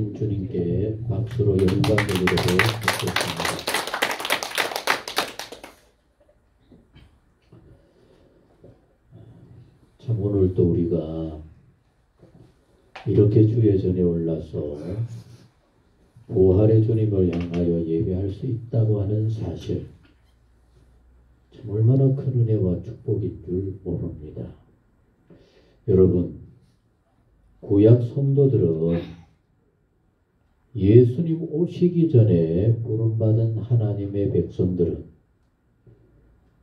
부활하신 주님께 박수로 영광 돌리도록 하겠습니다. 참 오늘 또 우리가 이렇게 주의 전에 올라서 부활의 주님을 향하여 예배할 수 있다고 하는 사실, 참 얼마나 큰 은혜와 축복인 줄 모릅니다. 여러분, 구약 성도들은 예수님 오시기 전에 부름받은 하나님의 백성들은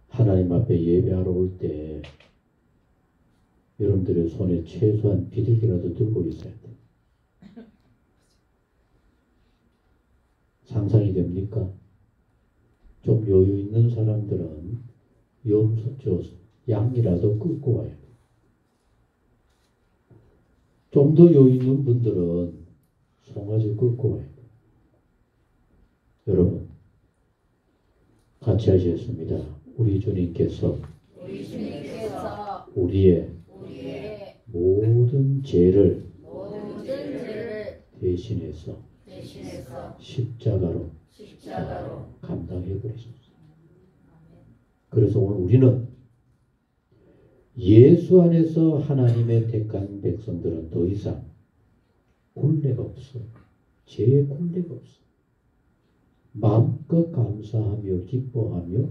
하나님 앞에 예배하러 올 때 여러분들의 손에 최소한 비둘기라도 들고 있어야 돼요. 상상이 됩니까? 좀 여유 있는 사람들은 양이라도 끌고 와야 돼요. 좀 더 여유 있는 분들은 송아지 끌고 와야 돼요. 여러분, 같이 하시겠습니다. 우리 주님께서 우리의 모든 죄를 대신해서 십자가로 감당해 버리셨습니다. 그래서 오늘 우리는 예수 안에서 하나님의 택한 백성들은 더 이상 굴레가 없어. 죄의 굴레가 없어. 마음껏 감사하며 기뻐하며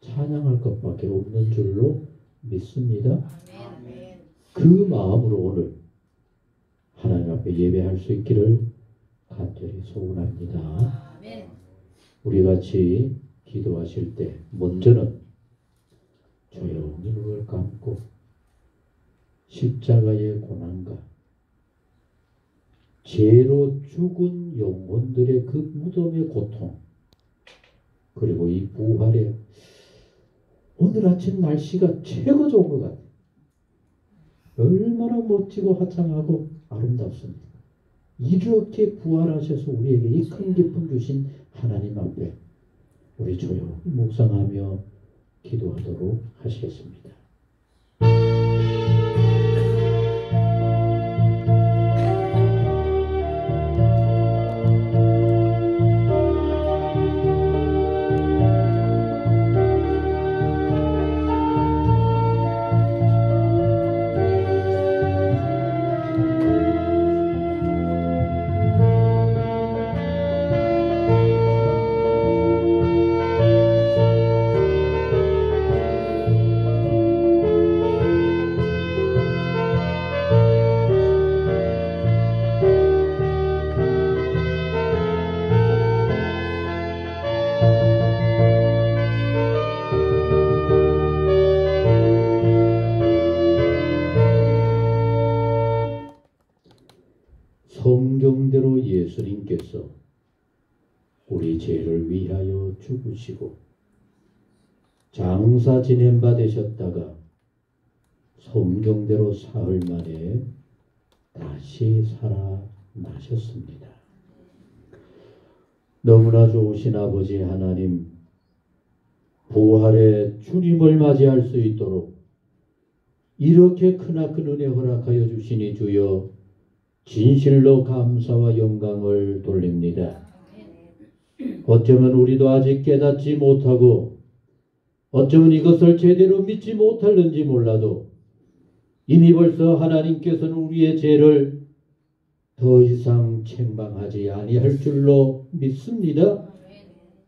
찬양할 것밖에 없는 줄로 믿습니다. 그 마음으로 오늘 하나님 앞에 예배할 수 있기를 간절히 소원합니다. 우리 같이 기도하실 때 먼저는 조용히 눈을 감고 십자가의 고난과 죄로 죽은 영혼들의 그 무덤의 고통, 그리고 이 부활의 오늘 아침 날씨가 최고 좋은 것 같아요. 얼마나 멋지고 화창하고 아름답습니다. 이렇게 부활하셔서 우리에게 이 큰 기쁨 주신 하나님 앞에 우리 조용히 묵상하며 기도하도록 하시겠습니다. 성경대로 예수님께서 우리 죄를 위하여 죽으시고 장사 지낸 바 되셨다가 성경대로 사흘 만에 다시 살아나셨습니다. 너무나 좋으신 아버지 하나님, 부활의 주님을 맞이할 수 있도록 이렇게 크나큰 은혜 허락하여 주시니 주여 진실로 감사와 영광을 돌립니다. 어쩌면 우리도 아직 깨닫지 못하고 어쩌면 이것을 제대로 믿지 못할는지 몰라도 이미 벌써 하나님께서는 우리의 죄를 더 이상 책망하지 아니할 줄로 믿습니다.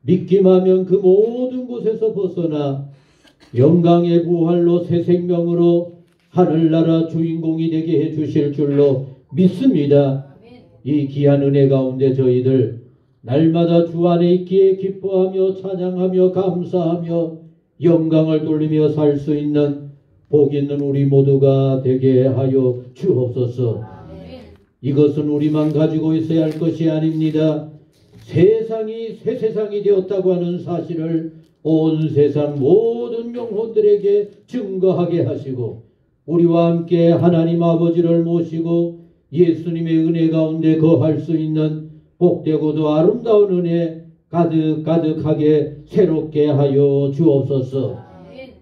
믿기만 하면 그 모든 곳에서 벗어나 영광의 부활로 새 생명으로 하늘나라 주인공이 되게 해주실 줄로 믿습니다. 이 귀한 은혜 가운데 저희들 날마다 주 안에 있기에 기뻐하며 찬양하며 감사하며 영광을 돌리며 살 수 있는 복 있는 우리 모두가 되게 하여 주옵소서. 이것은 우리만 가지고 있어야 할 것이 아닙니다. 세상이 새 세상이 되었다고 하는 사실을 온 세상 모든 영혼들에게 증거하게 하시고 우리와 함께 하나님 아버지를 모시고 예수님의 은혜 가운데 거할 수 있는 복되고도 아름다운 은혜 가득가득하게 새롭게 하여 주옵소서.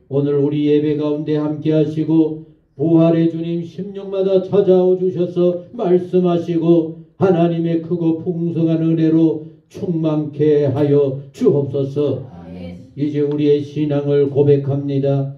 오늘 우리 예배 가운데 함께 하시고 부활의 주님 심령마다 찾아오 주셔서 말씀하시고 하나님의 크고 풍성한 은혜로 충만케 하여 주옵소서. 이제 우리의 신앙을 고백합니다.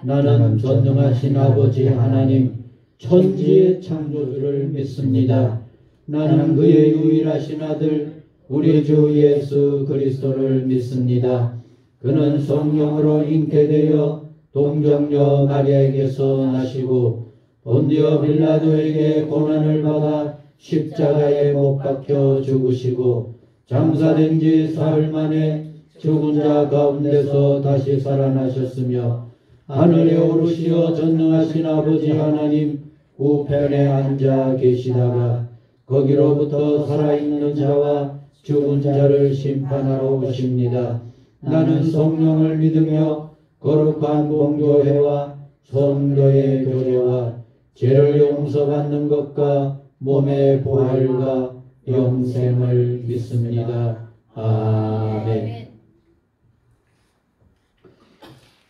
나는 전능하신 아버지 하나님 천지의 창조주를 믿습니다. 나는 그의 유일하신 아들 우리 주 예수 그리스도를 믿습니다. 그는 성령으로 잉태되어 동정녀 마리아에게서 나시고 본디오 빌라도에게 고난을 받아 십자가에 못 박혀 죽으시고 장사된 지 사흘 만에 죽은 자 가운데서 다시 살아나셨으며 하늘에 오르시어 전능하신 아버지 하나님 우편에 앉아 계시다가 거기로부터 살아있는 자와 죽은 자를 심판하러 오십니다. 나는 성령을 믿으며 거룩한 공교회와 성도의 교제와 죄를 용서받는 것과 몸의 부활과 영생을 믿습니다. 아멘.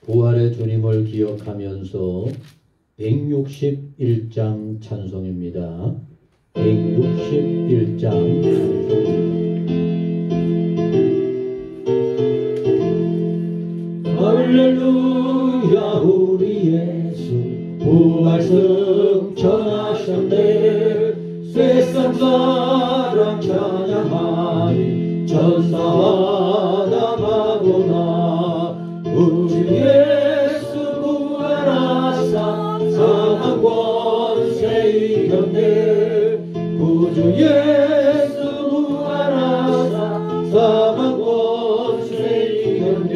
부활의 주님을 기억하면서 161장 찬송입니다. 161장 찬송입니다. 할렐루야 우리 예수 부활 승천하셨네. 세상 사람 찬양하리 천사와 나가구나. 우리 예수 부활하사 사망 권세 이겼네. 구주 예수 부활하사 사망 권세 이겼네.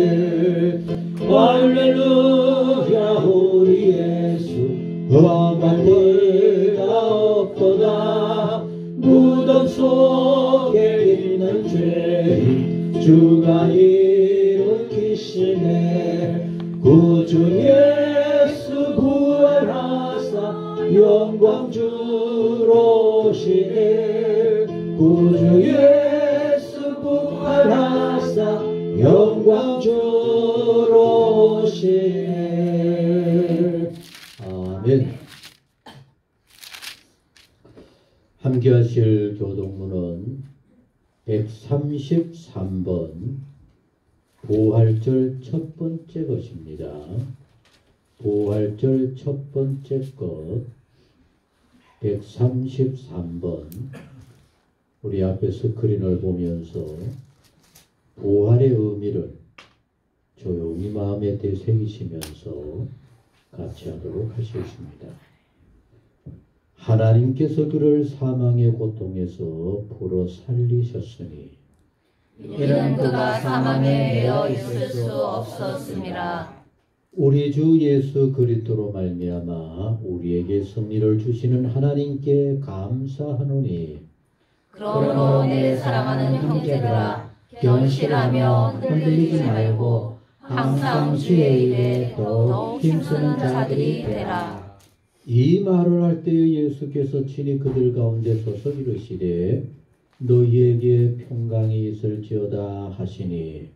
할렐루야 우리 예수 왕할 데가 없도다. 무덤 속에 있는 죄인 주가 일으키시네. 구주 예수 부활하사 영광 주로 오시네. 구주 예수 부활하사 영광 주로 오시네. 아멘. 함께 하실 교독문은 133번 부활절 첫 번째 것입니다. 부활절 첫 번째 것 133번. 우리 앞에 스크린을 보면서 부활의 의미를 조용히 마음에 되새기시면서 같이 하도록 하시겠습니다. 하나님께서 그를 사망의 고통에서 풀어 살리셨으니 이는 그가 사망에 매여 있을 수 없었음이라. 우리 주 예수 그리스도로 말미암아 우리에게 승리를 주시는 하나님께 감사하노니 그러므로 내 사랑하는 형제들아 견실하며 흔들리지 말고 항상 주의 일에 더욱 힘쓰는 자들이 되라. 이 말을 할 때에 예수께서 친히 그들 가운데 서서 이르시되 너희에게 평강이 있을지어다 하시니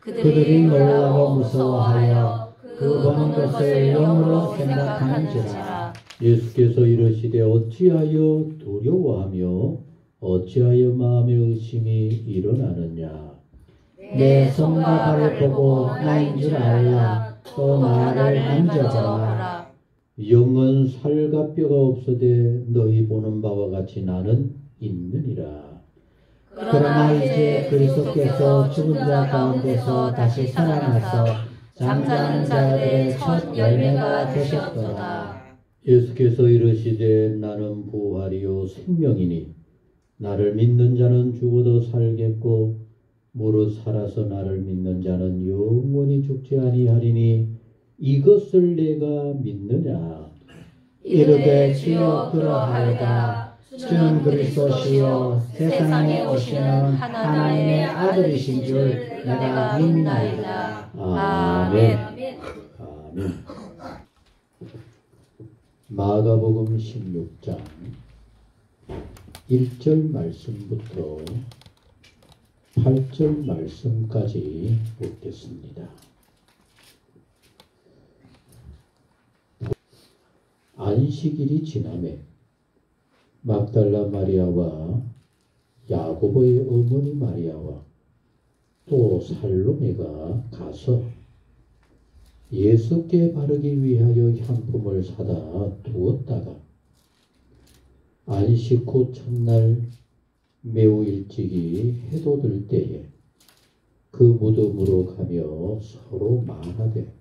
그들이 놀라고 무서워하여 그 보는 것을 영으로 생각하는지라. 예수께서 이르시되 어찌하여 두려워하며 어찌하여 마음의 의심이 일어나느냐. 내 손과 발을 보고 나인 줄 알라. 또 나를 만져보라. 영은 살과 뼈가 없어되 너희 보는 바와 같이 나는 있느니라. 그러나 이제 그리스도께서 죽은 자 가운데서 다시 살아나서 잠자는 자들의 첫 열매가 되셨도다. 예수께서 이르시되 나는 부활이요 생명이니 나를 믿는 자는 죽어도 살겠고 무릇 살아서 나를 믿는 자는 영원히 죽지 아니하리니 이것을 내가 믿느냐. 이르되 주여 그러하여다. 주는 그리스도시요 세상에 오시는 하나님의 아들이신 줄 내가 믿나이다. 아멘. 아멘. 마가복음 16장 1절 말씀부터 8절 말씀까지 읽겠습니다. 안식일이 지나매 막달라 마리아와 야고보의 어머니 마리아와 또 살로메가 가서 예수께 바르기 위하여 향품을 사다 두었다가 안식 후 첫날 매우 일찍이 해도 들 때에 그 무덤으로 가며 서로 말하되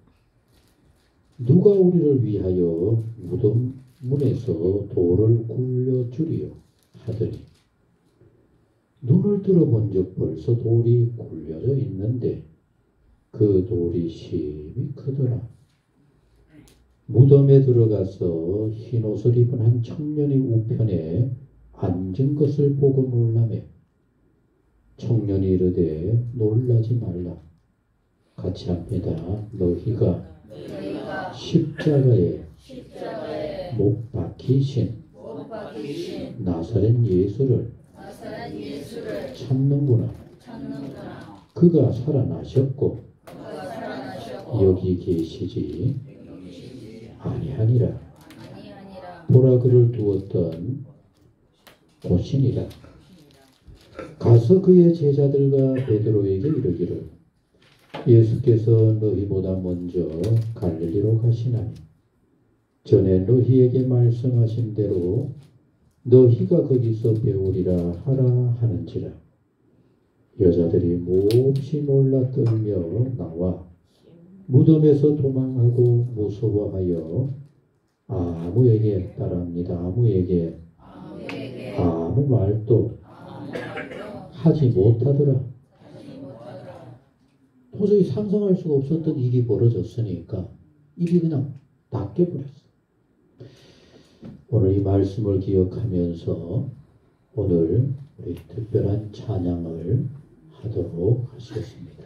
누가 우리를 위하여 무덤 문에서 돌을 굴려주리요 하더니 눈을 들어본 적 벌써 돌이 굴려져 있는데 그 돌이 심히 크더라. 무덤에 들어가서 흰 옷을 입은 한 청년이 우편에 앉은 것을 보고 놀라매 청년이 이르되 놀라지 말라. 같이 합니다. 너희가 십자가에 못 박히신 나사렛 예수를 찾는구나. 그가 살아나셨고 여기 계시지 아니하니라. 보라 그를 두었던 곳이니라. 가서 그의 제자들과 베드로에게 이르기를 예수께서 너희보다 먼저 갈릴리로 가시나니 전에 너희에게 말씀하신 대로 너희가 거기서 배우리라 하라 하는지라. 여자들이 몹시 놀라 떨며 나와 무덤에서 도망하고 무서워하여 아무에게 따라합니다. 아무에게 아무 말도 하지 못하더라. 도저히 상상할 수가 없었던 일이 벌어졌으니까 일이 그냥 낚여버렸어. 오늘 이 말씀을 기억하면서 오늘 우리 특별한 찬양을 하도록 하시겠습니다.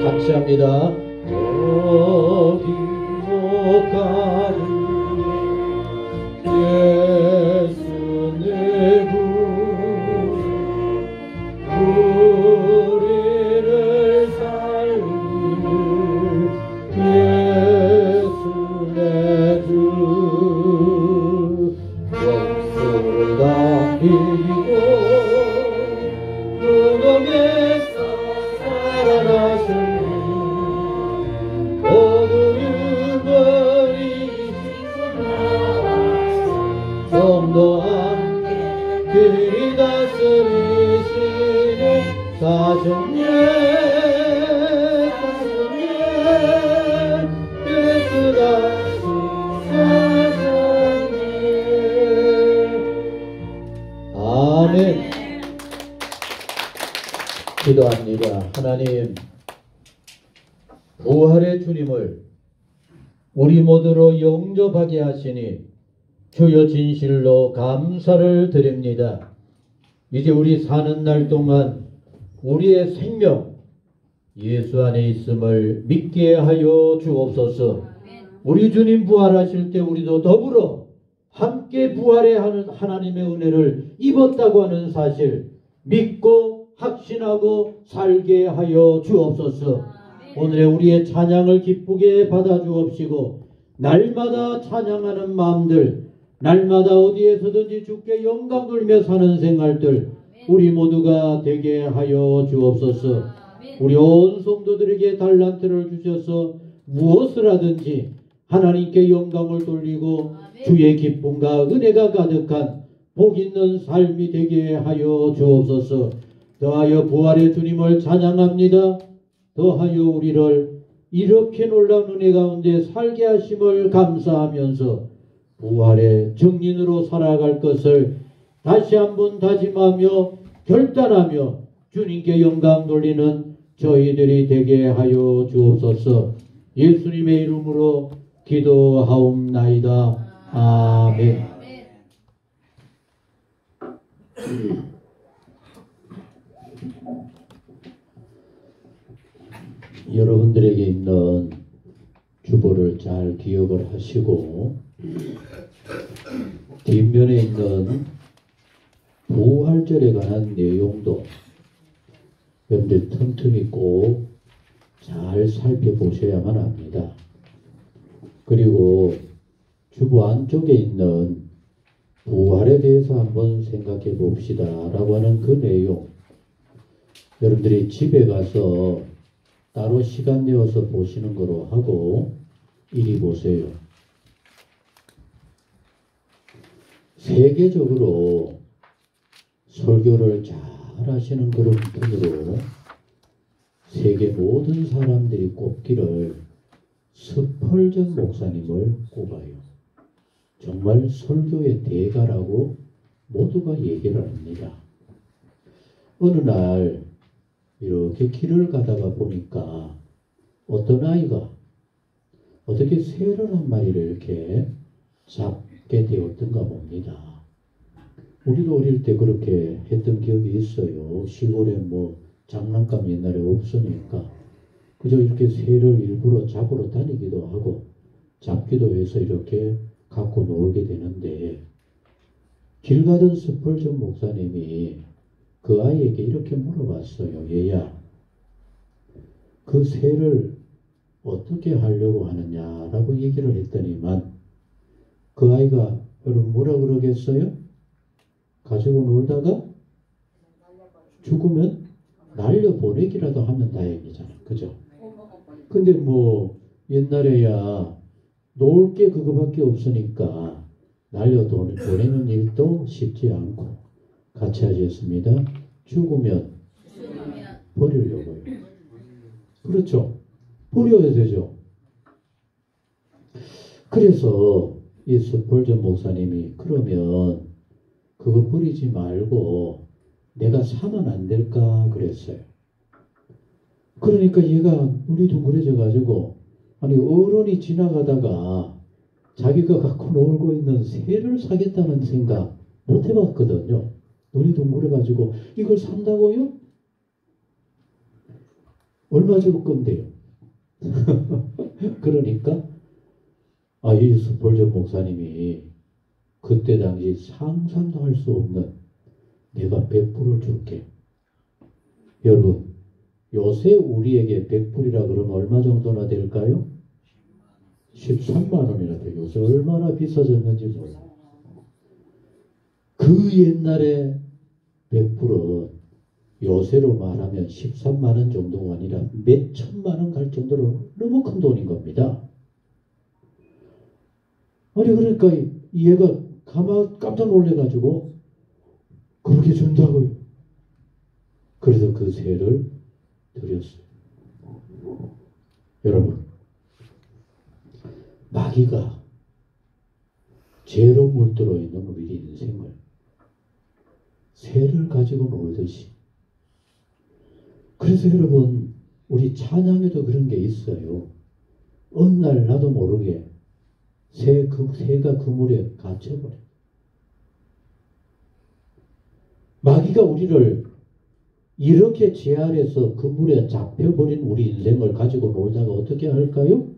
같이 합니다. 어디로 가는 예수 내 구 우리를 살리는 예수 내 주 영생을 다니고 무덤에서 살아나셨네. 좀더 함께 그리 다스리시는 사정예 예수 다시 사정예. 아멘. 기도합니다. 하나님, 부활의 주님을 우리 모두로 영접하게 하시니 주여 진실로 감사를 드립니다. 이제 우리 사는 날 동안 우리의 생명 예수 안에 있음을 믿게 하여 주옵소서. 우리 주님 부활하실 때 우리도 더불어 함께 부활의 하나님의 은혜를 입었다고 하는 사실 믿고 확신하고 살게 하여 주옵소서. 오늘의 우리의 찬양을 기쁘게 받아 주옵시고 날마다 찬양하는 마음들, 날마다 어디에서든지 주께 영광 돌며 사는 생활들 우리 모두가 되게 하여 주옵소서. 우리 온 성도들에게 달란트를 주셔서 무엇을 하든지 하나님께 영광을 돌리고 주의 기쁨과 은혜가 가득한 복 있는 삶이 되게 하여 주옵소서. 더하여 부활의 주님을 찬양합니다. 더하여 우리를 이렇게 놀라운 은혜 가운데 살게 하심을 감사하면서 부활의 증인으로 살아갈 것을 다시 한번 다짐하며 결단하며 주님께 영광 돌리는 저희들이 되게 하여 주옵소서. 예수님의 이름으로 기도하옵나이다. 아멘. 여러분들에게 있는 주보를 잘 기억을 하시고 뒷면에 있는 부활절에 관한 내용도 여러분들 틈틈이 꼭 잘 살펴보셔야만 합니다. 그리고 주보 안쪽에 있는 부활에 대해서 한번 생각해 봅시다 라고 하는 그 내용 여러분들이 집에 가서 따로 시간 내어서 보시는 거로 하고 이리 보세요. 세계적으로 설교를 잘 하시는 그런 분으로 세계 모든 사람들이 꼽기를 스펄전 목사님을 꼽아요. 정말 설교의 대가라고 모두가 얘기를 합니다. 어느 날 이렇게 길을 가다가 보니까 어떤 아이가 어떻게 새를 한 마리를 이렇게 잡게 되었던가 봅니다. 우리도 어릴 때 그렇게 했던 기억이 있어요. 시골에 뭐 장난감 옛날에 없으니까 그저 이렇게 새를 일부러 잡으러 다니기도 하고 잡기도 해서 이렇게 갖고 놀게 되는데 길 가던 스펄전 목사님이 그 아이에게 이렇게 물어봤어요. 얘야, 그 새를 어떻게 하려고 하느냐라고 얘기를 했더니만 그 아이가 여러분 뭐라 그러겠어요? 가지고 놀다가 죽으면 날려보내기라도 하면 다행이잖아. 그죠? 근데 뭐 옛날에야 놀 게 그거밖에 없으니까 날려보내는 일도 쉽지 않고 같이 하셨습니다. 죽으면 버리려고요. 그렇죠. 버려야 되죠. 그래서 이 스펄전 목사님이 그러면 그거 버리지 말고 내가 사면 안 될까 그랬어요. 그러니까 얘가 눈이 둥그레져 가지고 아니 어른이 지나가다가 자기가 갖고 놀고 있는 새를 사겠다는 생각 못 해봤거든요. 눈이 둥그래 가지고 이걸 산다고요? 얼마 줄 건데요? 그러니까 이 스펄전 목사님이 그때 당시 상상도 할 수 없는 내가 100불을 줄게. 여러분 요새 우리에게 100불이라 그러면 얼마 정도나 될까요? 13만 원이나 돼요. 요새 얼마나 비싸졌는지 몰라요. 그 옛날에 100불은 요새로 말하면 13만 원 정도가 아니라 몇 천만 원 갈 정도로 너무 큰 돈인 겁니다. 아니 그러니까 얘가 깜짝 놀래가지고 그렇게 준다고요. 그래서 그 새를 드렸어요. 여러분 마귀가 죄로 물들어 있는 우리 인생을 새를 가지고 놀듯이 그래서 여러분 우리 찬양에도 그런 게 있어요. 어느 날 나도 모르게 새가 그물에 갇혀버려. 마귀가 우리를 이렇게 제한해서 그물에 잡혀버린 우리 인생을 가지고 놀다가 어떻게 할까요?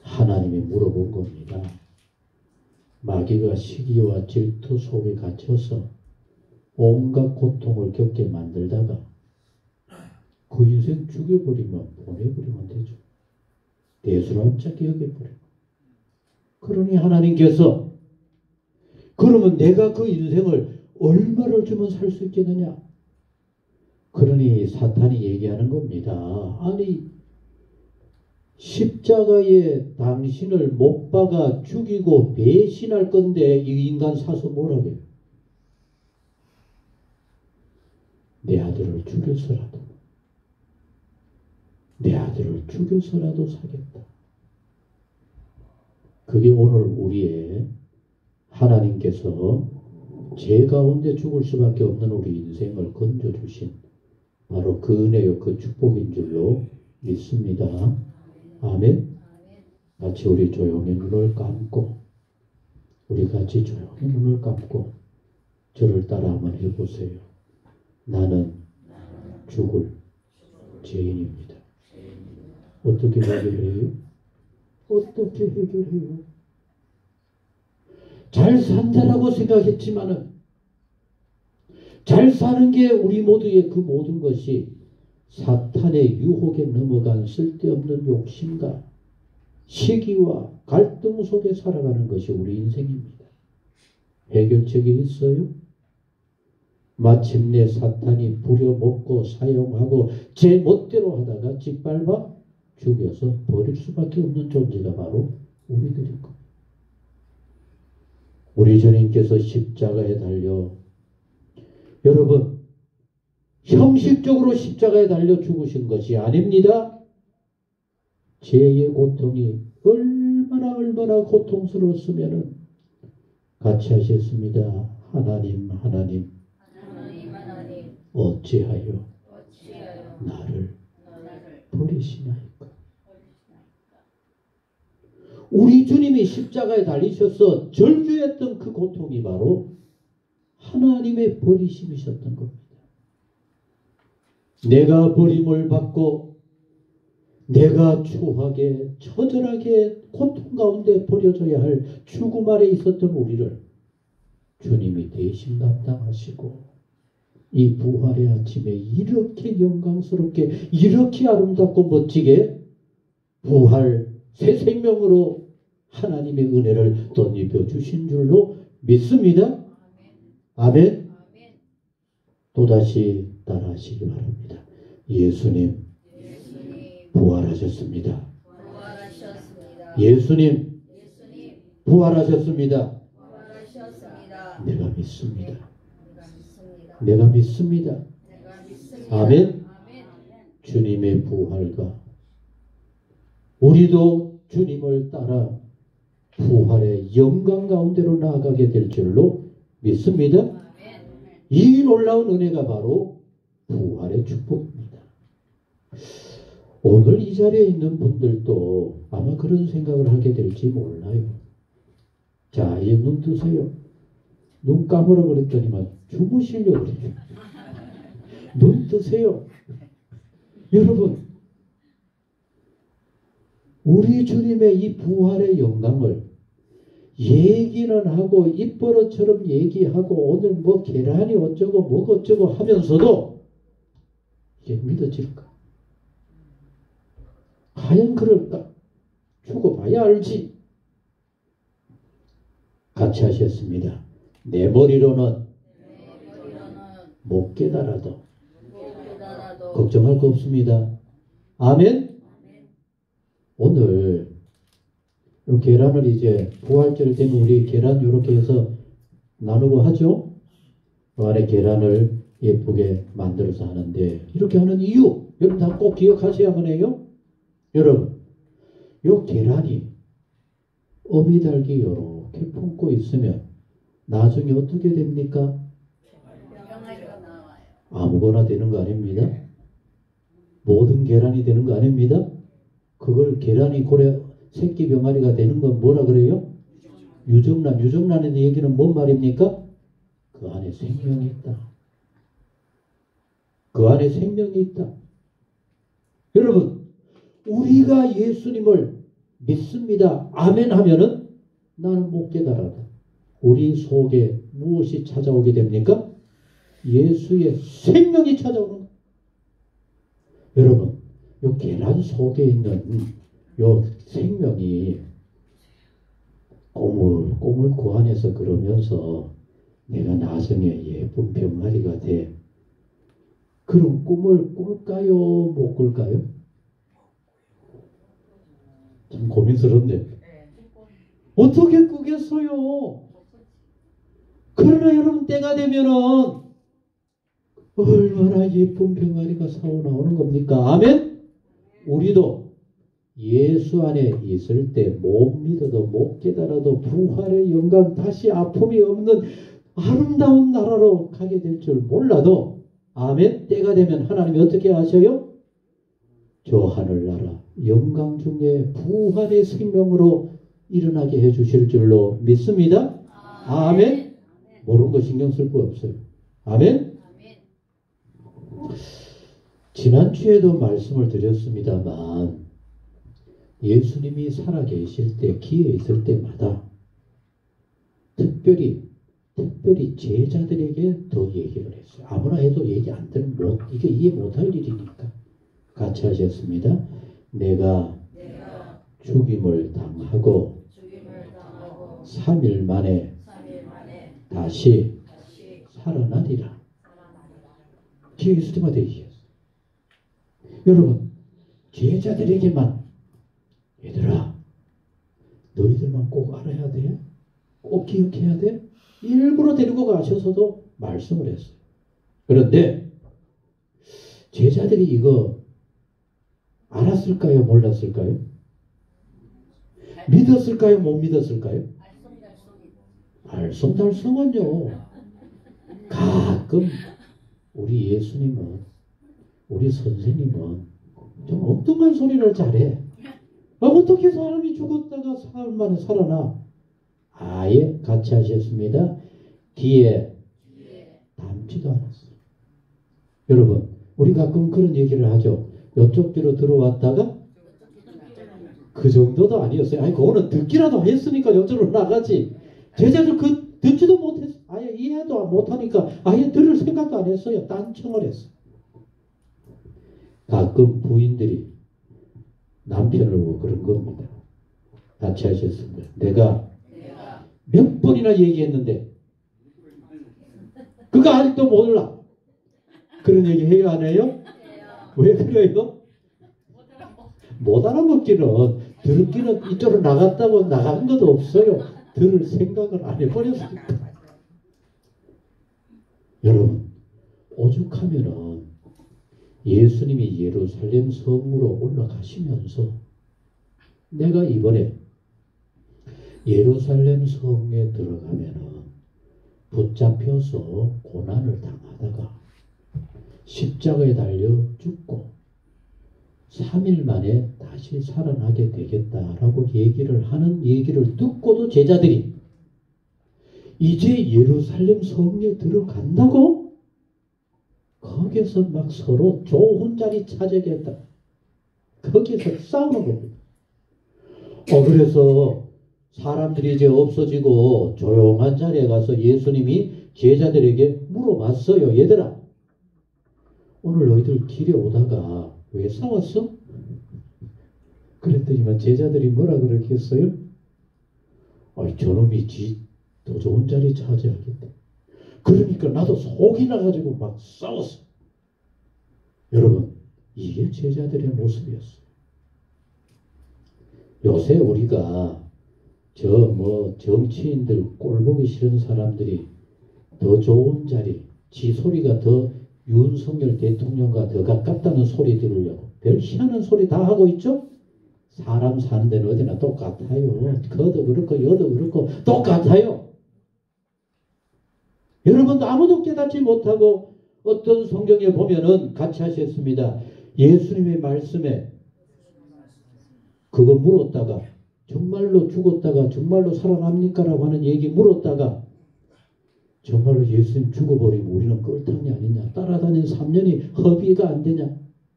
하나님이 물어본 겁니다. 마귀가 시기와 질투 속에 갇혀서 온갖 고통을 겪게 만들다가 그 인생 죽여버리면 보내버리면 되죠. 대수롭자게 여겨버리고. 그러니 하나님께서 그러면 내가 그 인생을 얼마를 주면 살 수 있겠느냐? 그러니 사탄이 얘기하는 겁니다. 아니 십자가에 당신을 못 박아 죽이고 배신할 건데 이 인간 사서 뭐라고요? 내 아들을 죽여서라도 사겠다. 그게 오늘 우리의 하나님께서 죄 가운데 죽을 수밖에 없는 우리 인생을 건져주신 바로 그 은혜요 그 축복인 줄로 믿습니다. 아멘. 같이 우리 조용히 눈을 감고 우리 같이 조용히 눈을 감고 저를 따라 한번 해보세요. 나는 죽을 죄인입니다. 어떻게 해결해요? 어떻게 해결해요? 잘 산다라고 생각했지만은 잘 사는 게 우리 모두의 그 모든 것이 사탄의 유혹에 넘어간 쓸데없는 욕심과 시기와 갈등 속에 살아가는 것이 우리 인생입니다. 해결책이 있어요? 마침내 사탄이 부려먹고 사용하고 제 멋대로 하다가 짓밟아 죽여서 버릴 수밖에 없는 존재가 바로 우리들인 겁니다. 우리 주님께서 십자가에 달려 여러분 형식적으로 십자가에 달려 죽으신 것이 아닙니다. 죄의 고통이 얼마나 고통스러웠으면 같이 하셨습니다. 하나님 어찌하여 나를 버리시나이까. 우리 주님이 십자가에 달리셔서 절규했던 그 고통이 바로 하나님의 버리심이셨던 겁니다. 내가 버림을 받고 내가 추하게 처절하게 고통 가운데 버려져야 할 죽음 아래 있었던 우리를 주님이 대신 감당하시고 이 부활의 아침에 이렇게 영광스럽게 이렇게 아름답고 멋지게 부활 새 생명으로 하나님의 은혜를 덧입혀 주신 줄로 믿습니다. 아멘. 또다시 따라하시기 바랍니다. 예수님 부활하셨습니다. 예수님 부활하셨습니다. 내가 믿습니다. 내가 믿습니다. 아멘. 주님의 부활과 우리도 주님을 따라 부활의 영광 가운데로 나아가게 될 줄로 믿습니다. 이 놀라운 은혜가 바로 부활의 축복입니다. 오늘 이 자리에 있는 분들도 아마 그런 생각을 하게 될지 몰라요. 자, 이제 눈 뜨세요. 눈 감으라 그랬더니만 주무시려고 그래요. 눈 뜨세요. 여러분, 우리 주님의 이 부활의 영광을 얘기는 하고 입버릇처럼 얘기하고 오늘 뭐 계란이 어쩌고 뭐 어쩌고 하면서도 이게 믿어질까? 과연 그럴까? 죽어봐야 알지. 같이 하셨습니다. 내 머리로는 못 깨달아도 걱정할 거 없습니다. 아멘. 오늘 이 계란을 이제 부활절 되면 우리 계란 이렇게 해서 나누고 하죠. 그 안에 계란을 예쁘게 만들어서 하는데 이렇게 하는 이유 여러분 다 꼭 기억하셔야만 해요. 여러분 이 계란이 어미달기 이렇게 품고 있으면 나중에 어떻게 됩니까? 아무거나 되는 거 아닙니다. 긴 계란이 되는 거 아닙니다. 그걸 계란이 고래 새끼 병아리가 되는 건 뭐라 그래요? 유정란. 유정란의 얘기는 뭔 말입니까? 그 안에 생명이 있다. 그 안에 생명이 있다. 여러분, 우리가 예수님을 믿습니다. 아멘 하면은 나는 못 깨달았다. 우리 속에 무엇이 찾아오게 됩니까? 예수의 생명이 찾아오는 거예요. 여러분, 요 계란 속에 있는 요 생명이 꼬물꼬물 그 안에서 그러면서 내가 나중에 예쁜 병아리가 돼. 그런 꿈을 꿀까요? 못 꿀까요? 참 고민스럽네. 어떻게 꾸겠어요? 그러나 여러분 때가 되면은 얼마나 예쁜 병아리가 사오 나오는 겁니까? 아멘? 우리도 예수 안에 있을 때 못 믿어도 못 깨달아도 부활의 영광 다시 아픔이 없는 아름다운 나라로 가게 될 줄 몰라도 아멘? 때가 되면 하나님이 어떻게 하셔요? 저 하늘나라 영광 중에 부활의 생명으로 일어나게 해주실 줄로 믿습니다. 아멘? 모르는 거 신경 쓸 거 없어요. 아멘? 지난주에도 말씀을 드렸습니다만 예수님이 살아계실 때 기회 있을 때마다 특별히 제자들에게 더 얘기를 했어요. 아무나 해도 얘기 안 들으면 이게 이해 못할 일이니까 같이 하셨습니다. 내가 죽임을 당하고 3일 만에 다시 살아나리라. 기회 있을 때마다 얘기했어요. 여러분, 제자들에게만 얘들아 너희들만 꼭 알아야 돼. 꼭 기억해야 돼. 일부러 데리고 가셔서도 말씀을 했어요. 그런데 제자들이 이거 알았을까요? 몰랐을까요? 믿었을까요? 못 믿었을까요? 알쏭달쏭은요. 가끔 우리 예수님은 우리 선생님은 좀 엉뚱한 소리를 잘해. 어떻게 사람이 죽었다가 사흘 만에 살아나? 아예 같이 하셨습니다. 귀에 담지도 않았어요. 여러분, 우리 가끔 그런 얘기를 하죠. 이쪽 뒤로 들어왔다가 그 정도도 아니었어요. 아니 그거는 듣기라도 했으니까 이쪽으로 나가지. 제자들 듣지도 못했어. 아예 이해도 못하니까 아예 들을 생각도 안 했어요. 딴청을 했어. 가끔 부인들이 남편을 보고 그런 겁니다. 같이 하셨습니다. 내가 몇 번이나 얘기했는데 그거 아직도 몰라. 그런 얘기 해요? 안 해요? 왜 그래요? 못 알아먹기는 듣기는 이쪽으로 나갔다고 나간 것도 없어요. 들을 생각을 안 해버렸으니까. 여러분, 오죽하면은 예수님이 예루살렘 성으로 올라가시면서 내가 이번에 예루살렘 성에 들어가면은 붙잡혀서 고난을 당하다가 십자가에 달려 죽고 3일 만에 다시 살아나게 되겠다라고 얘기를 하는 얘기를 듣고도 제자들이 이제 예루살렘 성에 들어간다고? 거기서 막 서로 좋은 자리 찾아야겠다. 거기서 싸우는 겁니다. 그래서 사람들이 이제 없어지고 조용한 자리에 가서 예수님이 제자들에게 물어봤어요. 얘들아, 오늘 너희들 길에 오다가 왜 싸웠어? 그랬더니만 제자들이 뭐라 그러겠어요? 저놈이 더 좋은 자리 찾아야겠다. 그러니까 나도 속이 나가지고 막 싸웠어. 여러분, 이게 제자들의 모습이었어요. 요새 우리가 정치인들 꼴보기 싫은 사람들이 더 좋은 자리, 지 소리가 더 윤석열 대통령과 더 가깝다는 소리 들으려고 별 희한한 소리 다 하고 있죠? 사람 사는 데는 어디나 똑같아요. 그도 그렇고 여도 그렇고 똑같아요. 여러분도 아무도 깨닫지 못하고 어떤 성경에 보면은 같이 하셨습니다. 예수님의 말씀에 그거 물었다가 정말로 죽었다가 정말로 살아납니까? 라고 하는 얘기 물었다가 정말로 예수님 죽어버리면 우리는 꼴탕이 아니냐. 따라다닌 3년이 허비가 안 되냐.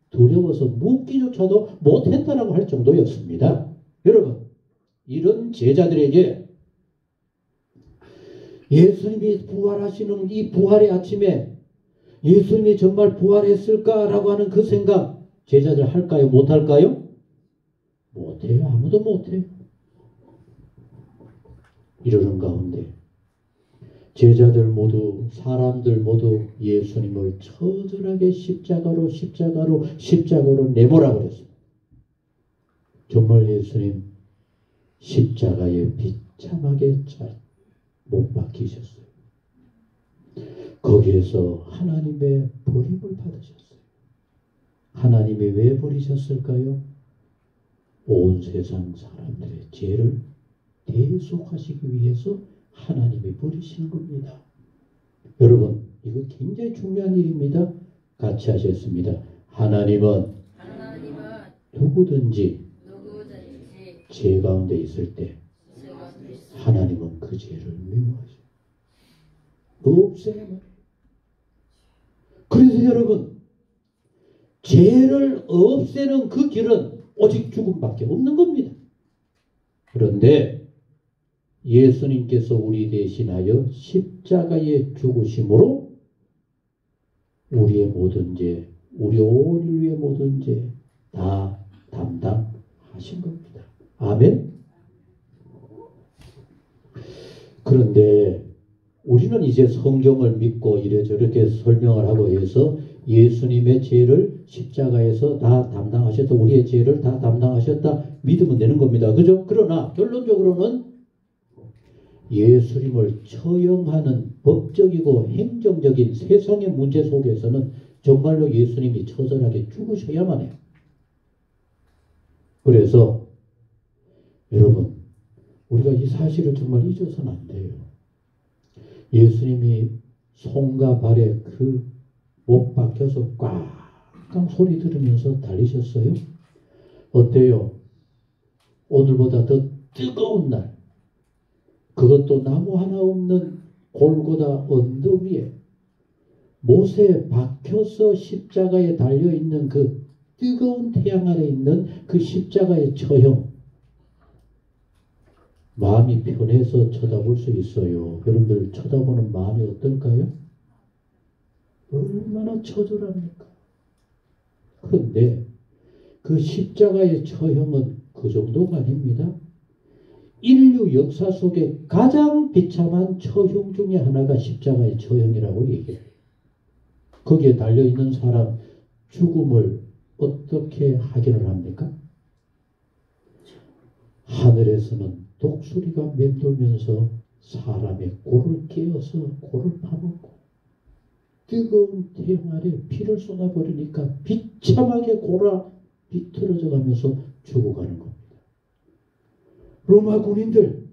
두려워서 묻기조차도 못했다라고 할 정도였습니다. 여러분, 이런 제자들에게 예수님이 부활하시는 이 부활의 아침에 예수님이 정말 부활했을까라고 하는 그 생각 제자들 할까요? 못할까요? 못해요. 아무도 못해요. 이러는 가운데 제자들 모두 사람들 모두 예수님을 처절하게 십자가로 내모라 그랬어요. 정말 예수님 십자가에 비참하게 못 박히셨어요. 거기에서 하나님의 버림을 받으셨어요. 하나님이 왜 버리셨을까요? 온 세상 사람들의 죄를 대속하시기 위해서 하나님이 버리시는 겁니다. 여러분, 이거 굉장히 중요한 일입니다. 같이 하셨습니다. 하나님은 누구든지 죄 가운데 있을 때 하나님은 그 죄를 미워하셔요. 없애는. 그래서 여러분, 죄를 없애는 그 길은 오직 죽음밖에 없는 겁니다. 그런데 예수님께서 우리 대신하여 십자가에 죽으심으로 우리의 모든 죄, 우리 온 인류의 모든 죄 다 담당하신 겁니다. 아멘. 그런데 우리는 이제 성경을 믿고 이래저렇게 설명을 하고 해서 예수님의 죄를 십자가에서 다 담당하셨다. 우리의 죄를 다 담당하셨다. 믿으면 되는 겁니다. 그죠? 그러나 결론적으로는 예수님을 처형하는 법적이고 행정적인 세상의 문제 속에서는 정말로 예수님이 처절하게 죽으셔야만 해요. 그래서 여러분, 우리가 이 사실을 정말 잊어서는 안 돼요. 예수님이 손과 발에 그 못 박혀서 꽉꽉 소리 들으면서 달리셨어요? 어때요? 오늘보다 더 뜨거운 날, 그것도 나무 하나 없는 골고다 언덕 위에 못에 박혀서 십자가에 달려있는 그 뜨거운 태양 아래 있는 그 십자가의 처형, 마음이 편해서 쳐다볼 수 있어요. 여러분들 쳐다보는 마음이 어떨까요? 얼마나 처절합니까? 그런데 그 십자가의 처형은 그 정도가 아닙니다. 인류 역사 속에 가장 비참한 처형 중에 하나가 십자가의 처형이라고 얘기해요. 거기에 달려있는 사람 죽음을 어떻게 확인을 합니까? 하늘에서는 독수리가 맴돌면서 사람의 골을 깨어서 골을 파먹고 뜨거운 태양 아래 피를 쏟아버리니까 비참하게 골아 비틀어져 가면서 죽어가는 겁니다. 로마 군인들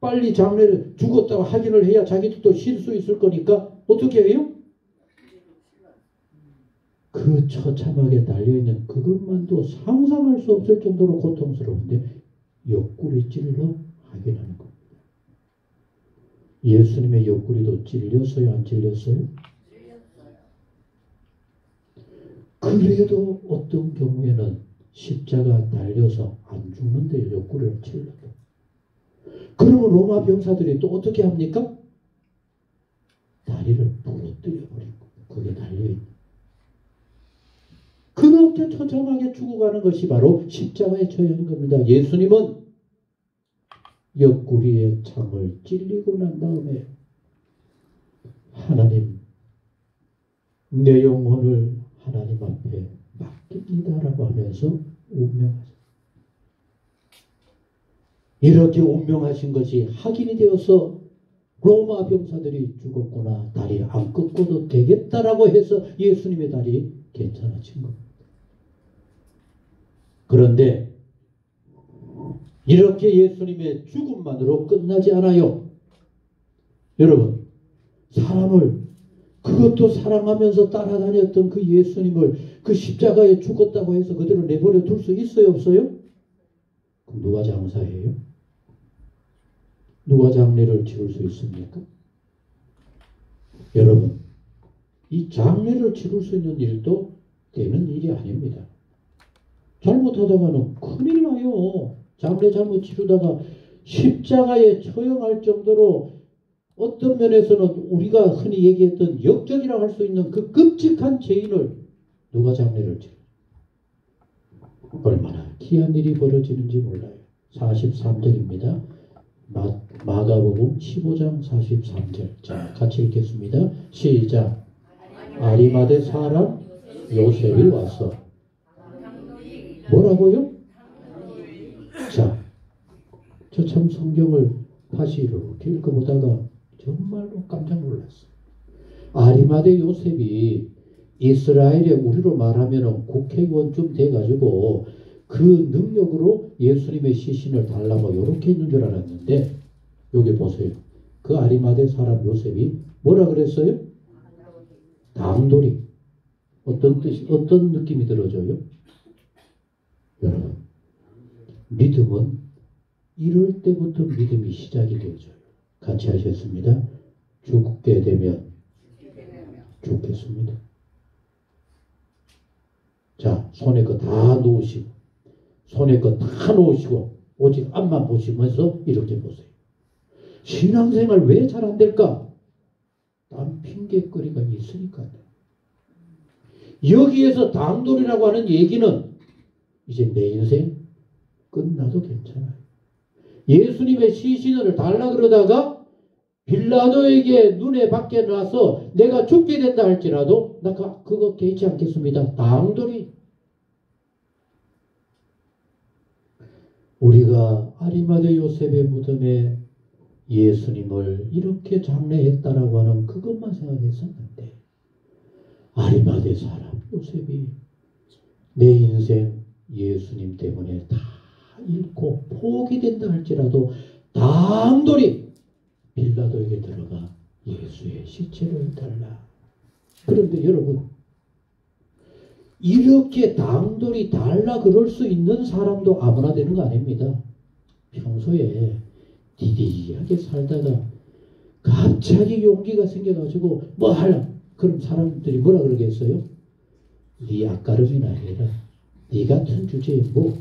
빨리 장례를 죽었다고 확인을 해야 자기들도 쉴 수 있을 거니까 어떻게 해요? 그 처참하게 달려있는 그것만도 상상할 수 없을 정도로 고통스러운데 옆구리 찔러 확인하는 겁니다. 예수님의 옆구리도 찔렸어요? 안 찔렸어요? 그래도 어떤 경우에는 십자가 달려서 안 죽는데 옆구리를 찔렀다. 그러면 로마 병사들이 또 어떻게 합니까? 다리를 부러뜨려 버리고 거기에 달려있는. 그렇게 처참하게 죽어가는 것이 바로 십자가의 처형인 겁니다. 예수님은 옆구리에 창을 찔리고 난 다음에 하나님, 내 영혼을 하나님 앞에 맡깁니다라고 하면서 운명하셨어요. 이렇게 운명하신 것이 확인이 되어서 로마 병사들이 죽었구나, 다리 안 꺾어도 되겠다라고 해서 예수님의 다리 괜찮아진 겁니다. 그런데 이렇게 예수님의 죽음만으로 끝나지 않아요. 여러분, 사람을 그 그것도 사랑하면서 따라다녔던 그 예수님을 그 십자가에 죽었다고 해서 그대로 내버려 둘 수 있어요, 없어요? 그럼 누가 장사해요? 누가 장례를 치를 수 있습니까? 여러분, 이 장례를 치를 수 있는 일도 되는 일이 아닙니다. 잘못하다가는 큰일 나요. 장례 잘못 치르다가 십자가에 처형할 정도로 어떤 면에서는 우리가 흔히 얘기했던 역적이라고 할 수 있는 그 끔찍한 죄인을 누가 장례를 치러? 얼마나 귀한 일이 벌어지는지 몰라요. 43절입니다. 마가복음 15장 43절. 자, 같이 읽겠습니다. 시작. 아리마대 사람 요셉이 왔어. 뭐라고요? 자, 저 참 성경을 다시 이렇게 읽어보다가 정말로 깜짝 놀랐어요. 아리마대 요셉이 이스라엘의 우리로 말하면 국회의원쯤 돼가지고 그 능력으로 예수님의 시신을 달라고 이렇게 있는 줄 알았는데 여기 보세요. 그 아리마대 사람 요셉이 뭐라 그랬어요? 당돌이. 어떤 뜻이, 어떤 느낌이 들어져요? 여러분, 믿음은 이럴 때부터 믿음이 시작이 되어져요. 같이 하셨습니다. 죽게 되면 죽겠습니다. 자, 손에 거 다 놓으시고 손에 거 다 놓으시고 오직 앞만 보시면서 이렇게 보세요. 신앙생활 왜 잘 안 될까? 남 핑계거리가 있으니까요. 여기에서 당돌이라고 하는 얘기는 이제 내 인생 끝나도 괜찮아요. 예수님의 시신을 달라 그러다가 빌라도에게 눈에 밖에 나서 내가 죽게 된다 할지라도 나 그거 개의치 않겠습니다. 당돌이. 우리가 아리마대 요셉의 무덤에 예수님을 이렇게 장례했다라고 하는 그것만 생각했었는데 아리마대 사람 요셉이 내 인생 예수님 때문에 다 잃고 포기된다 할지라도 당돌이 빌라도에게 들어가 예수의 시체를 달라. 그런데 여러분, 이렇게 당돌이 달라 그럴 수 있는 사람도 아무나 되는 거 아닙니다. 평소에 디디하게 살다가 갑자기 용기가 생겨가지고 뭐 하려? 그럼 사람들이 뭐라 그러겠어요? 네 앞가름이나 해라. 네 같은 주제에 뭐.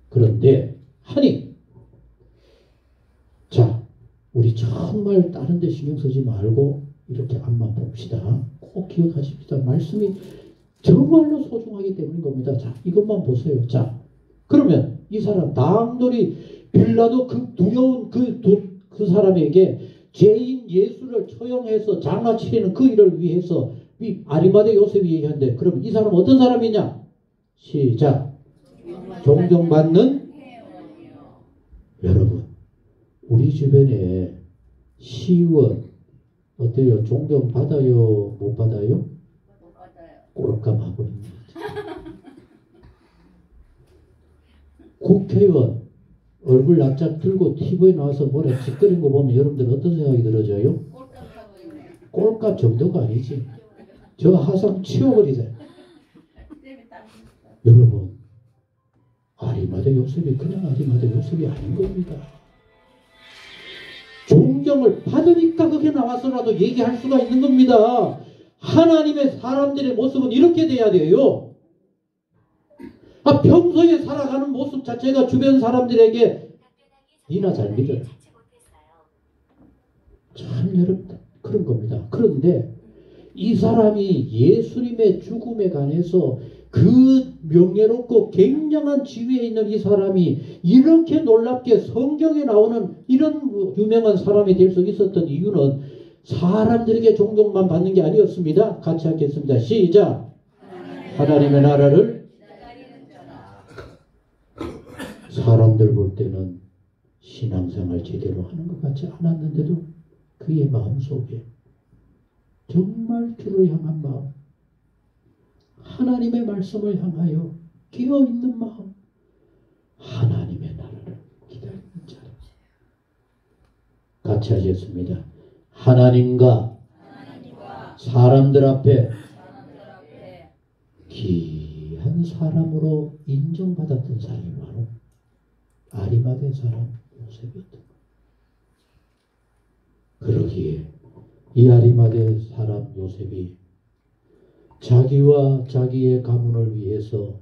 그런데 하니 자, 우리 정말 다른 데 신경 쓰지 말고 이렇게 앞만 봅시다. 꼭 기억하십시다. 말씀이 정말로 소중하기 때문인 겁니다. 자, 이것만 보세요. 자, 그러면 이 사람 당돌이 빌라도 그 두려운 그 사람에게 죄인 예수를 처형해서 장화치리는 그 일을 위해서 이 아리마대 요셉이 얘기하는데 그러면 이 사람은 어떤 사람이냐? 시작. 존경받는 여러분, 우리 주변에 시의원 어때요? 존경받아요? 못 받아요? 못 받아요. 꼴값하고 있는 국회의원 얼굴 납작 들고 TV에 나와서 뭐라 짓거리는 거 보면 여러분들 어떤 생각이 들어져요? 꼴값하고 있네요. 꼴값 정도가 아니지. 저 하상 치워버리자. 여러분, 아리마대 요셉이 그냥 아리마대 요셉이 아닌 겁니다. 존경을 받으니까 그게 나와서라도 얘기할 수가 있는 겁니다. 하나님의 사람들의 모습은 이렇게 돼야 돼요. 평소에 살아가는 모습 자체가 주변 사람들에게 니나 잘 믿어라. 참 여러분 그런 겁니다. 그런데 이 사람이 예수님의 죽음에 관해서 그 명예롭고 굉장한 지위에 있는 이 사람이 이렇게 놀랍게 성경에 나오는 이런 유명한 사람이 될 수 있었던 이유는 사람들에게 존경만 받는 게 아니었습니다. 같이 하겠습니다. 시작. 하나님의 나라를 사람들 볼 때는 신앙생활 제대로 하는 것 같지 않았는데도 그의 마음속에 정말 주를 향한 마음, 하나님의 말씀을 향하여 끼어있는 마음, 하나님의 나라를 기다리는 자라. 같이 하셨습니다. 하나님과 사람들 앞에 귀한 사람으로 인정받았던 사람이 바로 아리마대 사람 요셉이었던 거예요. 그러기에 이 아리마대 사람 요셉이 자기와 자기의 가문을 위해서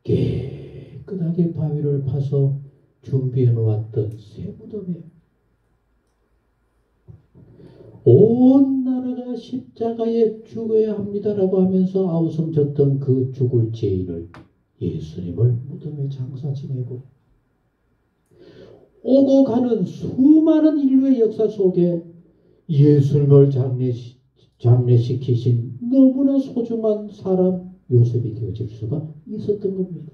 깨끗하게 바위를 파서 준비해 놓았던 새 무덤에 온 나라가 십자가에 죽어야 합니다라고 하면서 아우성졌던 그 죽을 죄인을 예수님을 무덤에 장사 지내고 오고 가는 수많은 인류의 역사 속에 예수님을 장례시키신 너무나 소중한 사람 요셉이 되어질 수가 있었던 겁니다.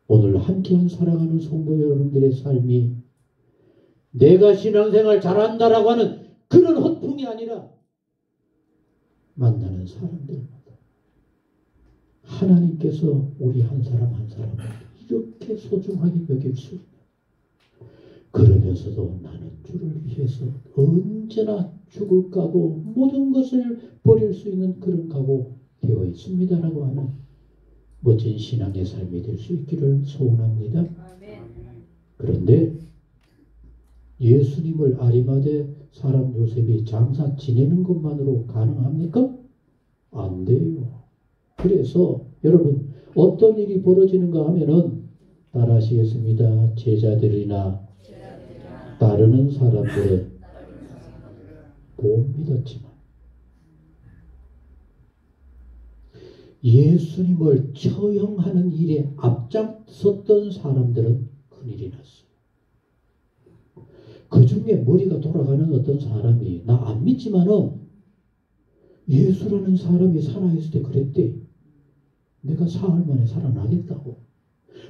오늘 함께한 사랑하는 성도 여러분들의 삶이 내가 신앙생활 잘한다라고 하는 그런 헛풍이 아니라 만나는 사람들마다 하나님께서 우리 한 사람 한 사람을 이렇게 소중하게 여길 수 있는, 그러면서도 나는 주를 위해서 언제나 죽을 각오, 모든 것을 버릴 수 있는 그런 각오 되어 있습니다라고 하는 멋진 신앙의 삶이 될 수 있기를 소원합니다. 그런데 예수님을 아리마대 사람 요셉이 장사 지내는 것만으로 가능합니까? 안 돼요. 그래서 여러분 어떤 일이 벌어지는가 하면은 따라하시겠습니다. 제자들이나 따르는 사람들은 못 믿었지만 예수님을 처형하는 일에 앞장섰던 사람들은 큰일이 났어요. 그 중에 머리가 돌아가는 어떤 사람이 나 안 믿지만은 예수라는 사람이 살아있을 때 그랬대. 내가 사흘 만에 살아나겠다고.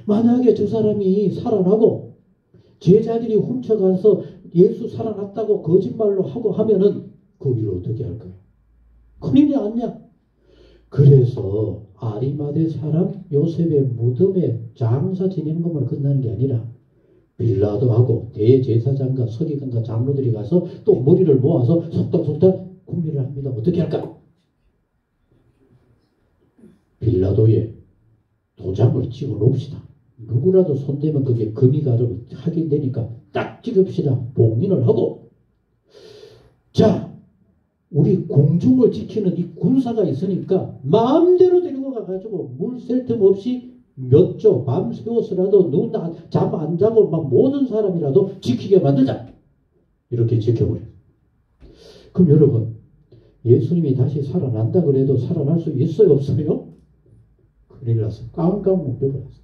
만약에 저 사람이 살아나고 제자들이 훔쳐가서 예수 살아났다고 거짓말로 하고 하면은 그 일을 어떻게 할까요? 큰일이 아니냐? 그래서 아리마대 사람 요셉의 무덤에 장사 지내는 것만 끝나는 게 아니라 빌라도하고 대제사장과 서기관과 장로들이 가서 또 머리를 모아서 속닥속닥 궁리를 합니다. 어떻게 할까? 빌라도에 도장을 찍어 놓읍시다. 누구라도 손대면 그게 금이 가르고 확인되니까 딱 찍읍시다. 봉인을 하고, 자 우리 공중을 지키는 이 군사가 있으니까 마음대로 데리고 가가지고 물 셀 틈 없이 몇 조 밤 새워서라도 눈 잠 안 자고 막 모든 사람이라도 지키게 만들자. 이렇게 지켜버려요. 그럼 여러분 예수님이 다시 살아난다 그래도 살아날 수 있어요 없어요? 큰일 났어요. 깡깡 묶여버렸어요.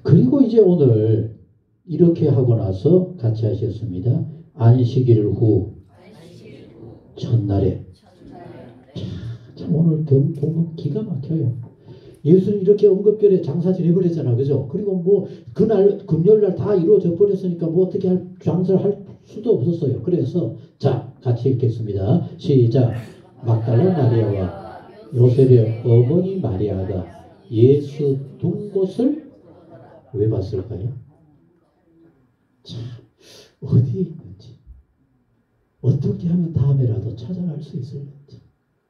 그리고 이제 오늘 이렇게 하고 나서 같이 하셨습니다. 안식일 후 첫날에. 참 오늘 본문 기가 막혀요. 예수는 이렇게 언급결에 장사 지내버렸잖아. 그죠? 그리고 뭐 그날 금요일날 다 이루어져 버렸으니까 뭐 어떻게 장사를 할 수도 없었어요. 그래서 자 같이 읽겠습니다. 시작. 막달라 마리아와 요셉의 어머니 마리아가 예수 둔 곳을 왜 봤을까요? 참 어디에 있는지, 어떻게 하면 다음에라도 찾아갈 수 있을지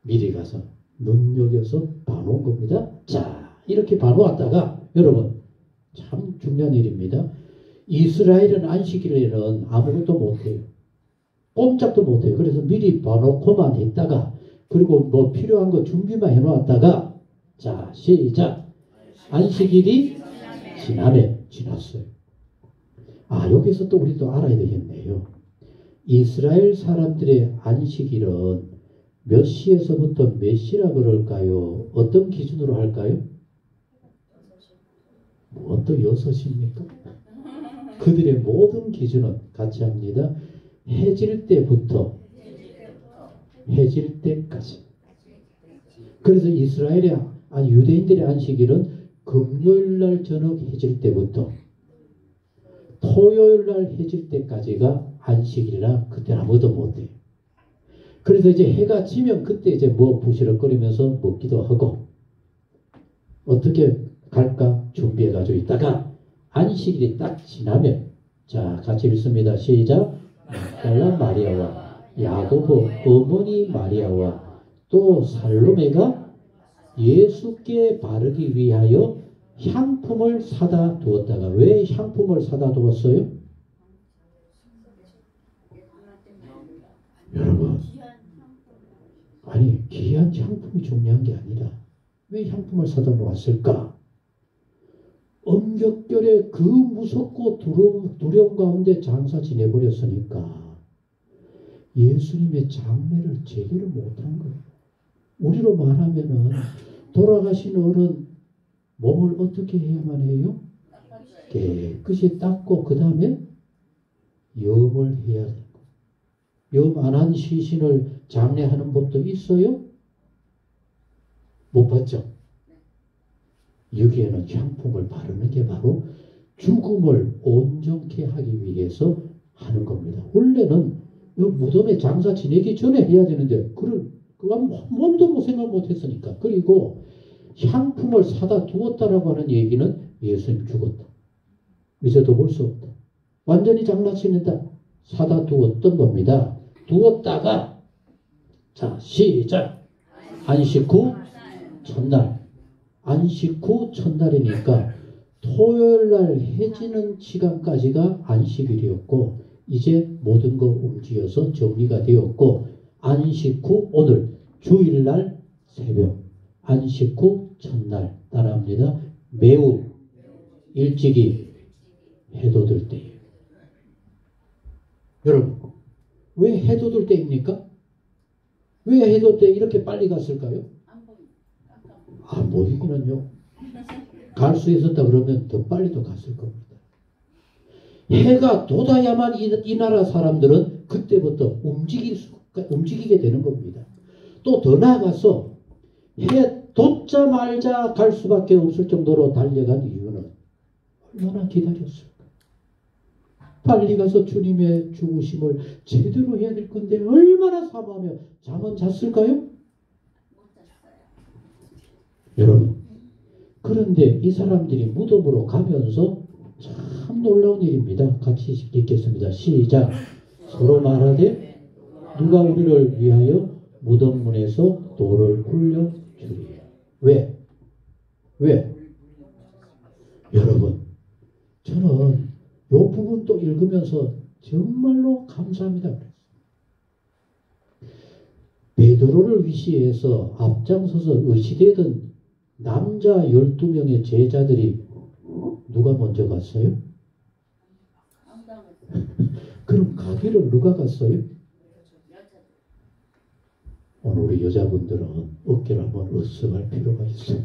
미리 가서 눈여겨서 봐놓은 겁니다. 자 이렇게 봐놓았다가 여러분 참 중요한 일입니다. 이스라엘은 안식일에는 아무것도 못해요. 꼼짝도 못해요. 그래서 미리 봐놓고만 있다가 그리고 뭐 필요한 거 준비만 해놓았다가 자 시작. 안식일이 지났어요. 아 여기서 또 우리 또 알아야 되겠네요. 이스라엘 사람들의 안식일은 몇 시에서부터 몇 시라 그럴까요? 어떤 기준으로 할까요? 뭐 또 6시입니까? 그들의 모든 기준은 같이 합니다. 해질 때부터 해질 때까지. 그래서 이스라엘의 유대인들의 안식일은 금요일날 저녁 해질 때부터 토요일날 해질 때까지가 안식일이라 그때 아무도 못해요. 그래서 이제 해가 지면 그때 이제 뭐 부시럭거리면서 먹기도 하고 어떻게 갈까 준비해가지고 있다가 안식일이 딱 지나면 자 같이 읽습니다. 시작. 막달라 마리아와 야고보 어머니 마리아와 또 살로메가 예수께 바르기 위하여 향품을 사다 두었다가 왜 향품을 사다 두었어요? 여러분, 아니 귀한 향품이 중요한 게 아니라 왜 향품을 사다 놓았을까? 엄격결에 그 무섭고 두려움 가운데 장사 지내버렸으니까 예수님의 장례를 제대로 못한 거예요. 우리로 말하면은 돌아가신 어른 몸을 어떻게 해야만 해요? 깨끗이 닦고 그 다음에 염을 해야 되고 염 안 한 시신을 장례하는 법도 있어요? 못 봤죠? 여기에는 향품을 바르는 게 바로 죽음을 온전케 하기 위해서 하는 겁니다. 원래는 이 무덤에 장사 지내기 전에 해야 되는데 그걸 몸도 못 생각 못했으니까. 그리고 향품을 사다 두었다라고 하는 얘기는 예수님 죽었다. 이제 더 볼 수 없다. 완전히 장사치는다. 사다 두었던 겁니다. 두었다가 자 시작. 안식 후 첫날. 안식 후 첫날이니까 토요일날 해지는 시간까지가 안식일이었고 이제 모든 거 움직여서 정리가 되었고 안식 후 오늘 주일날 새벽 안식 후 첫날 따라합니다. 매우 일찍이 해돋을 때예요. 여러분 왜 해돋을 때입니까? 왜 해돋을 때 이렇게 빨리 갔을까요? 안 보이기는요. 갈 수 있었다 그러면 더 빨리도 갔을 겁니다. 해가 돋아야만 이 나라 사람들은 그때부터 움직이게 되는 겁니다. 또 더 나아가서 해 돋자마자 갈 수밖에 없을 정도로 달려간 이유는 얼마나 기다렸을까? 빨리 가서 주님의 죽으심을 제대로 해야 될 건데 얼마나 사모하며 잠은 잤을까요? 여러분, 그런데 이 사람들이 무덤으로 가면서 참 놀라운 일입니다. 같이 읽겠습니다. 시작. 서로 말하되 누가 우리를 위하여 무덤 문에서 돌을 굴려 주리요. 왜? 여러분, 저는 이 부분 또 읽으면서 정말로 감사합니다. 베드로를 위시해서 앞장서서 의시되던 남자 12명의 제자들이 누가 먼저 갔어요? 그럼 가기를 누가 갔어요? 오늘 우리 여자분들은 어깨를 한번 으쓱할 필요가 있어요.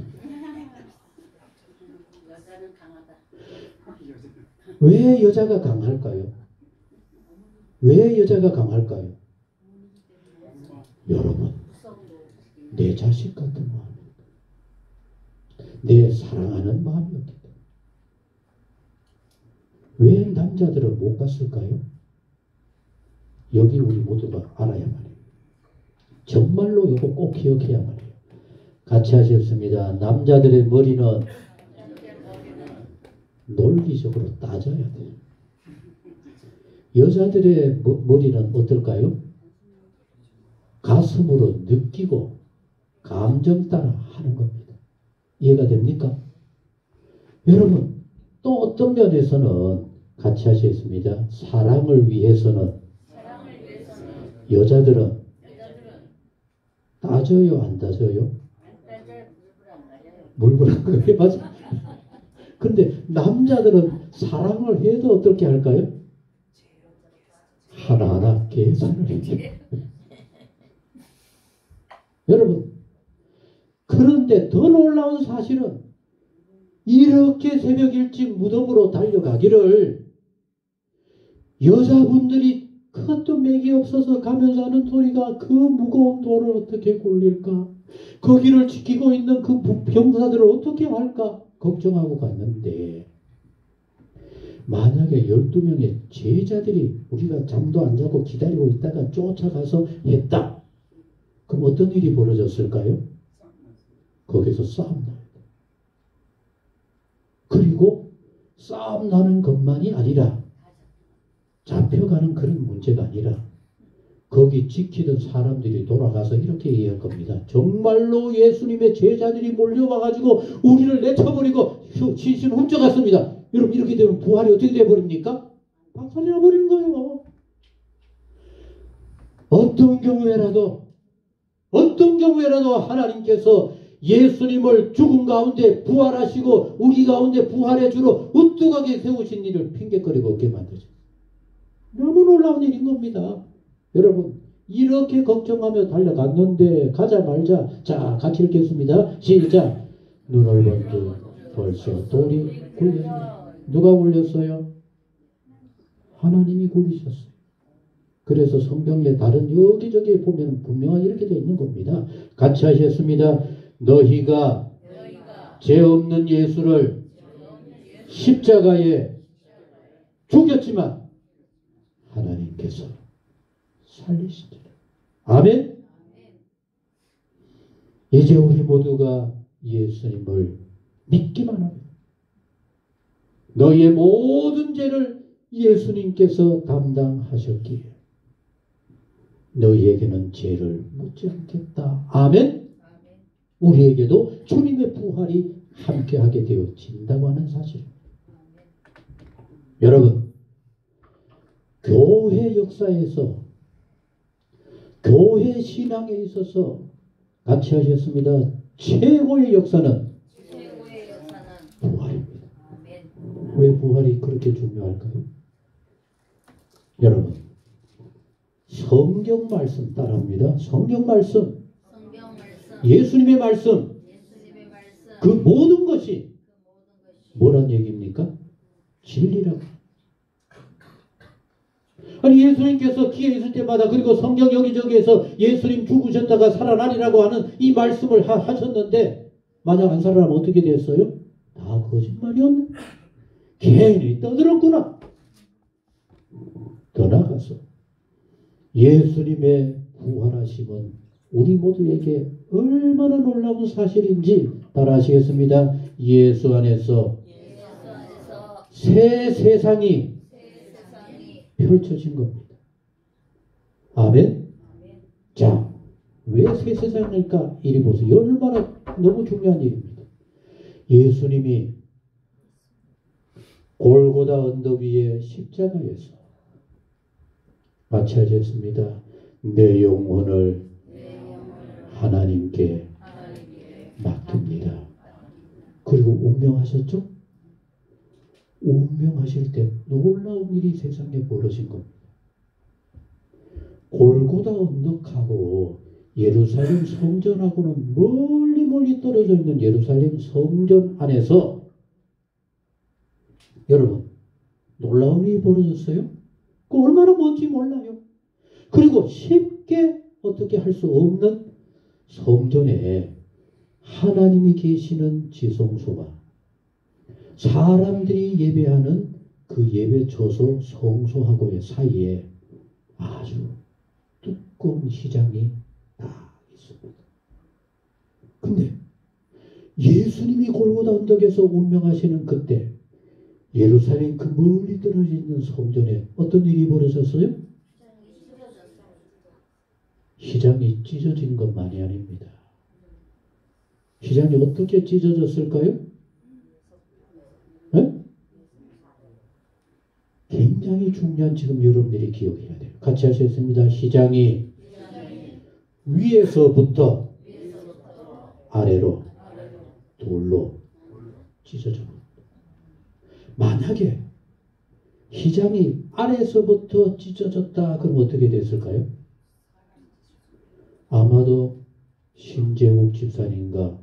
여자는 강하다. 왜 여자가 강할까요? 왜 여자가 강할까요? 여러분, 내 자식 같은 마음, 내 사랑하는 마음이었기 때문에. 왜 남자들은 못 갔을까요? 여기 우리 모두가 알아야만 해요. 정말로 이거 꼭 기억해야만 해요. 같이 하셨습니다. 남자들의 머리는 논리적으로 따져야 돼요. 여자들의 머리는 어떨까요? 가슴으로 느끼고 감정 따라 하는 겁니다. 이해가 됩니까? 여러분, 또 어떤 면에서는 같이 하시겠습니다. 사랑을 위해서는 여자들은 따져요, 안 따져요? 물불 안 가요. 맞아. 근데 남자들은 사랑을 해도 어떻게 할까요? 하나하나 계산을 해요. 여러분, 그런데 더 놀라운 사실은 이렇게 새벽 일찍 무덤으로 달려가기를 여자분들이 그것도 맥이 없어서 가면서 하는 소리가 그 무거운 돌을 어떻게 굴릴까? 거기를 지키고 있는 그 병사들을 어떻게 할까? 걱정하고 갔는데 만약에 12명의 제자들이 우리가 잠도 안 자고 기다리고 있다가 쫓아가서 했다. 그럼 어떤 일이 벌어졌을까요? 거기서 싸움 나요. 그리고 싸움 나는 것만이 아니라 잡혀가는 그런 문제가 아니라 거기 지키던 사람들이 돌아가서 이렇게 얘기할 겁니다. 정말로 예수님의 제자들이 몰려와가지고 우리를 내쳐버리고 신신을 훔쳐갔습니다. 여러분 이렇게 되면 부활이 어떻게 돼버립니까? 박살나 버리는 거예요. 어떤 경우에라도 하나님께서 예수님을 죽음 가운데 부활하시고 우리 가운데 부활의 주로 우뚝하게 세우신 일을 핑계거리고 없게 만드죠. 너무 놀라운 일인 겁니다. 여러분 이렇게 걱정하며 달려갔는데 가자 말자. 자 같이 읽겠습니다. 시작. 눈을 번뜩 벌써 돌이 굴렸네. 누가 굴렸어요? 하나님이 굴리셨어요. 그래서 성경에 다른 여기저기 보면 분명하게 이렇게 되어 있는 겁니다. 같이 하셨습니다. 너희가 죄 없는 예수를 십자가에 죽였지만 하나님께서 살리시더라. 아멘. 이제 우리 모두가 예수님을 믿기만 하면 너희의 모든 죄를 예수님께서 담당하셨기에 너희에게는 죄를 묻지 않겠다. 아멘. 우리에게도 주님의 부활이 함께하게 되어진다고 하는 사실입니다. 여러분 교회 역사에서 교회 신앙에 있어서 같이 하셨습니다. 최고의 역사는 부활입니다. 왜 부활이 그렇게 중요할까요? 여러분 성경 말씀 따라합니다. 성경 말씀 예수님의 말씀 그 모든 것이 뭐란 얘기입니까? 진리라고. 아니 예수님께서 기회 있을 때마다 그리고 성경 여기저기에서 예수님 죽으셨다가 살아나리라고 하는 이 말씀을 하셨는데 만약 안 살아나면 어떻게 됐어요? 다 거짓말이었네. 괜히 떠들었구나. 더 나아가서 예수님의 부활하심은 우리 모두에게 얼마나 놀라운 사실인지 따라 하시겠습니다. 예수 안에서 새 세상이 펼쳐진 겁니다. 아멘? 자, 왜 새 세상일까? 이리 보세요. 얼마나 너무 중요한 일입니다. 예수님이 골고다 언덕 위에 십자가에서 마치하셨습니다. 내 영혼을 하나님께 맡깁니다. 그리고 운명하셨죠? 운명하실 때 놀라운 일이 세상에 벌어진 겁니다. 골고다 언덕하고 예루살렘 성전하고는 멀리 떨어져 있는 예루살렘 성전 안에서 여러분 놀라운 일이 벌어졌어요. 그 얼마나 뭔지 몰라요. 그리고 쉽게 어떻게 할 수 없는 성전에 하나님이 계시는 지성소와 사람들이 예배하는 그 예배처소 성소하고의 사이에 아주 두꺼운 휘장이 딱 있습니다. 근데 예수님이 골고다 언덕에서 운명하시는 그때 예루살렘 그 멀리 떨어져 있는 성전에 어떤 일이 벌어졌어요? 휘장이 찢어진 것만이 아닙니다. 휘장이 어떻게 찢어졌을까요? 네? 굉장히 중요한 지금 여러분들이 기억해야 돼요. 같이 하셨습니다. 휘장이 위에서부터 아래로 돌로 찢어져. 만약에 휘장이 아래에서부터 찢어졌다 그럼 어떻게 됐을까요? 아마도 신재욱 집사님과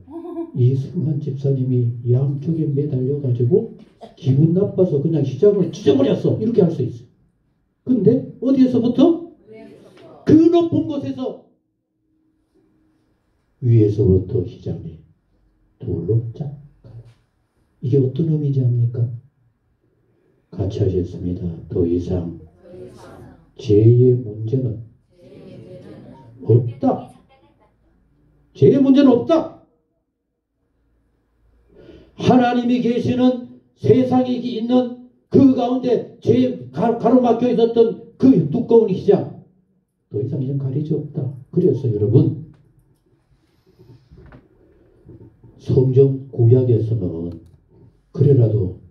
이승만 집사님이 양쪽에 매달려가지고 기분 나빠서 그냥 휘장을 찢어버렸어 이렇게 할 수 있어요. 근데 어디에서부터? 그 높은 곳에서 위에서부터 휘장이 돌로 쫙 가요. 이게 어떤 의미인지 압니까? 같이 하셨습니다. 더 이상 죄의 문제는 없다. 죄의 문제는 없다. 하나님이 계시는 세상이 있는 그 가운데 죄에 가로막혀 있었던 그 두꺼운 휘장 더 이상 이제 가리지 없다. 그래서 여러분, 성경 구약에서는 그래라도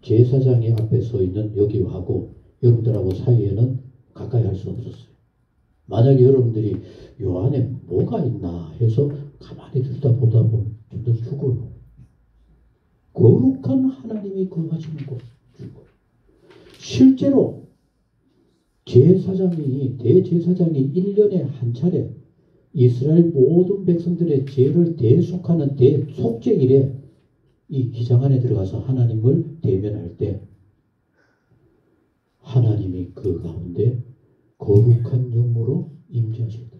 제사장이 앞에 서 있는 여기하고 여러분들하고 사이에는 가까이 할 수 없었어요. 만약에 여러분들이 요 안에 뭐가 있나 해서 가만히 들다 보다 보면 좀 더 죽어요. 거룩한 하나님이 거하시는 곳 죽어요. 실제로 제사장이, 대제사장이 1년에 한 차례 이스라엘 모든 백성들의 죄를 대속하는 대속죄일에 이 기장 안에 들어가서 하나님을 대면할 때 하나님이 그 가운데 거룩한 영으로 임재하신다.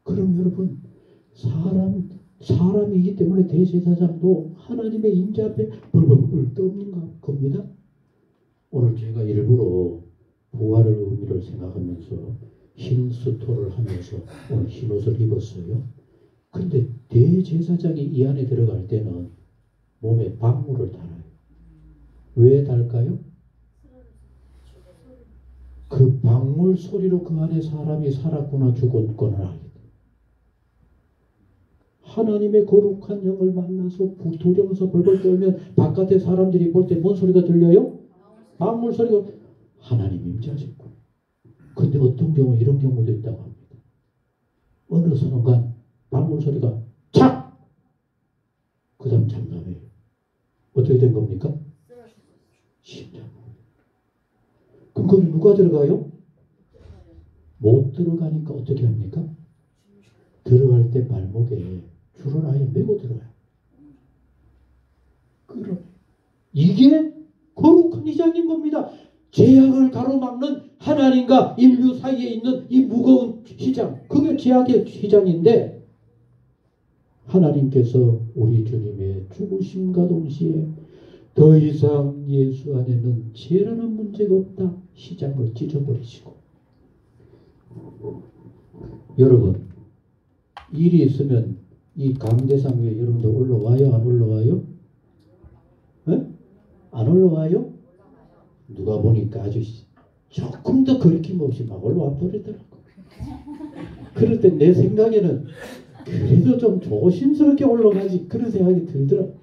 그럼 여러분, 사람이기 때문에 대제사장도 하나님의 임재 앞에 벌벌벌 떠는 겁니다. 오늘 제가 일부러 부활의 의미를 생각하면서 흰 스토를 하면서 오늘 흰 옷을 입었어요. 근데 대제사장이 이 안에 들어갈 때는 몸에 방울을 달아요. 왜 달까요? 그 방울 소리로 그 안에 사람이 살았구나 죽었구나 알게 돼요. 하나님의 거룩한 영을 만나서 두려워서 벌벌 떨면 바깥에 사람들이 볼 때 뭔 소리가 들려요? 방울 소리가. 하나님 임재하셨고. 근데 어떤 경우 이런 경우도 있다고 합니다. 어느 순간 방울 소리가 착! 그 다음 잠잠해요. 어떻게 된 겁니까? 심장. 그럼 거기 누가 들어가요? 못 들어가니까 어떻게 합니까? 들어갈 때 발목에 줄을 아예 메고 들어가요. 그럼 이게 거룩한 이장인 겁니다. 죄악을 가로막는 하나님과 인류 사이에 있는 이 무거운 휘장, 그게 죄악의 휘장인데 하나님께서 우리 주님의 죽으심과 동시에 더 이상 예수 안에는 죄라는 문제가 없다. 휘장을 찢어버리시고. 여러분, 일이 있으면 이 강대상 위에 여러분들 올라와요? 안 올라와요? 네? 안 올라와요? 누가 보니까 아주 조금 더 거리낌 없이 막 올라와 버리더라고. 그럴 때 내 생각에는 그래도 좀 조심스럽게 올라가지 그런 생각이 들더라고.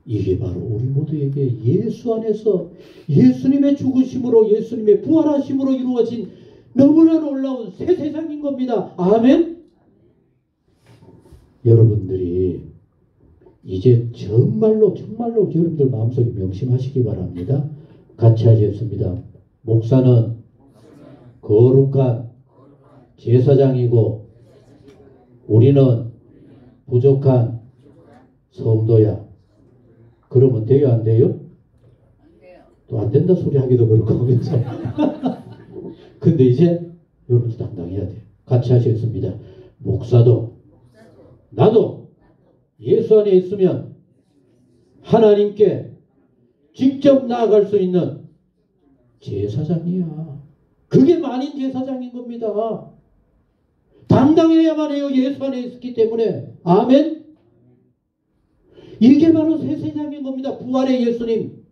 이게 바로 우리 모두에게 예수 안에서 예수님의 죽으심으로 예수님의 부활하심으로 이루어진 너무나 놀라운 새 세상인 겁니다. 아멘. 여러분들이 이제 정말로 여러분들 마음속에 명심하시기 바랍니다. 같이 하겠습니다. 목사는 거룩한 제사장이고 우리는 부족한 성도야. 그러면 돼요, 안 돼요? 또 안 된다 소리 하기도 그렇고 하면서. 근데 이제 여러분도 당당해야 돼요. 같이 하시겠습니다. 목사도 나도 예수 안에 있으면 하나님께 직접 나아갈 수 있는 제사장이야. 그게 만인 제사장인 겁니다. 당당해야만 해요. 예수 안에 있었기 때문에. 아멘. 이게 바로 새 세상인 겁니다. 부활의 예수님.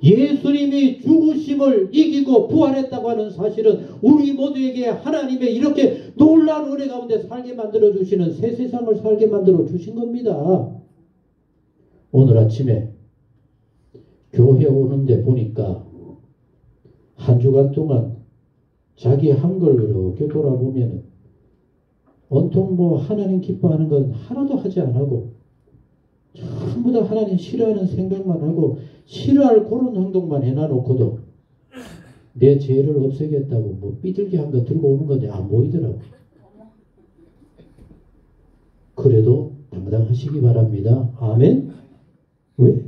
예수님이 죽으심을 이기고 부활했다고 하는 사실은 우리 모두에게 하나님의 이렇게 놀라운 은혜 가운데 살게 만들어 주시는 새 세상을 살게 만들어 주신 겁니다. 오늘 아침에 교회 오는데 보니까 한 주간 동안 자기 한걸 이렇게 돌아보면 온통 뭐 하나님 기뻐하는 건 하나도 하지 안 하고 전부 다 하나님 싫어하는 생각만 하고 싫어할 그런 행동만 해놔놓고도 내 죄를 없애겠다고 뭐 삐들게 한 거 들고 오는 건데 안 보이더라고. 그래도 당당하시기 바랍니다. 아멘. 왜?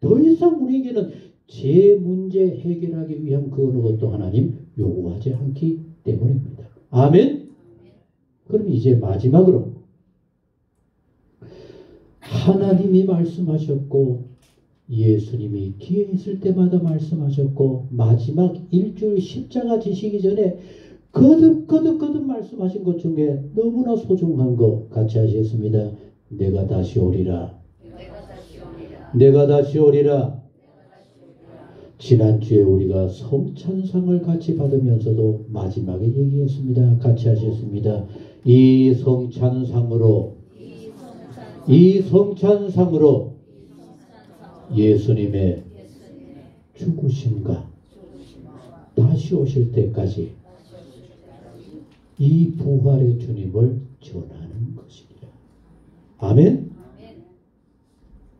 더 이상 우리에게는 제 문제 해결하기 위한 그 어느 것도 하나님 요구하지 않기 때문입니다. 아멘. 그럼 이제 마지막으로 하나님이 말씀하셨고 예수님이 기회 있을 때마다 말씀하셨고 마지막 일주일 십자가 지시기 전에 거듭 말씀하신 것 중에 너무나 소중한 거 같이 하시겠습니다. 내가 다시 오리라. 내가 다시 오리라. 지난주에 우리가 성찬상을 같이 받으면서도 마지막에 얘기했습니다. 같이 하셨습니다. 이 성찬상으로 예수님의 죽으심과 다시 오실 때까지 이 부활의 주님을 전하는 것이니라. 아멘?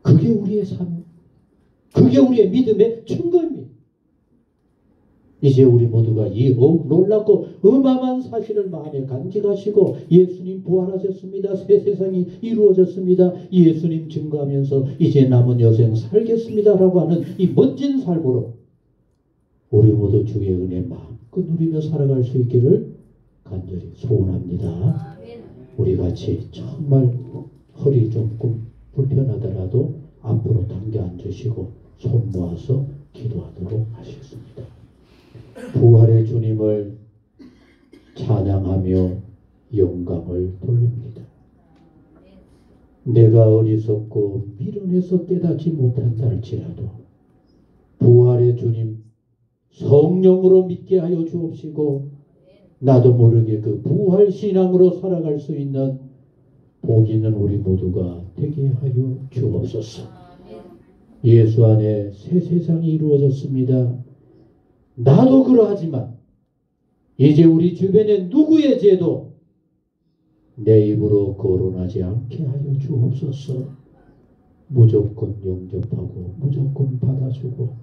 그게 우리의 삶, 그게 우리의 믿음의 증거입니다. 이제 우리 모두가 이 놀랍고 어마어마한 사실을 마음에 간직하시고 예수님 부활하셨습니다. 새 세상이 이루어졌습니다. 예수님 증거하면서 이제 남은 여생 살겠습니다 라고 하는 이 멋진 삶으로 우리 모두 주의 은혜 마음껏 누리며 살아갈 수 있기를 간절히 소원합니다. 우리 같이 정말 허리 조금 불편하더라도 앞으로 당겨 앉으시고 손 모아서 기도하도록 하시겠습니다. 부활의 주님을 찬양하며 영광을 돌립니다. 내가 어리석고 미련해서 깨닫지 못한다 할지라도 부활의 주님 성령으로 믿게 하여 주옵시고 나도 모르게 그 부활 신앙으로 살아갈 수 있는 복 있는 우리 모두가 되게 하여 주옵소서. 예수 안에 새 세상이 이루어졌습니다. 나도 그러하지만 이제 우리 주변의 누구의 죄도 내 입으로 거론하지 않게 하여 주옵소서. 무조건 영접하고 무조건 받아주고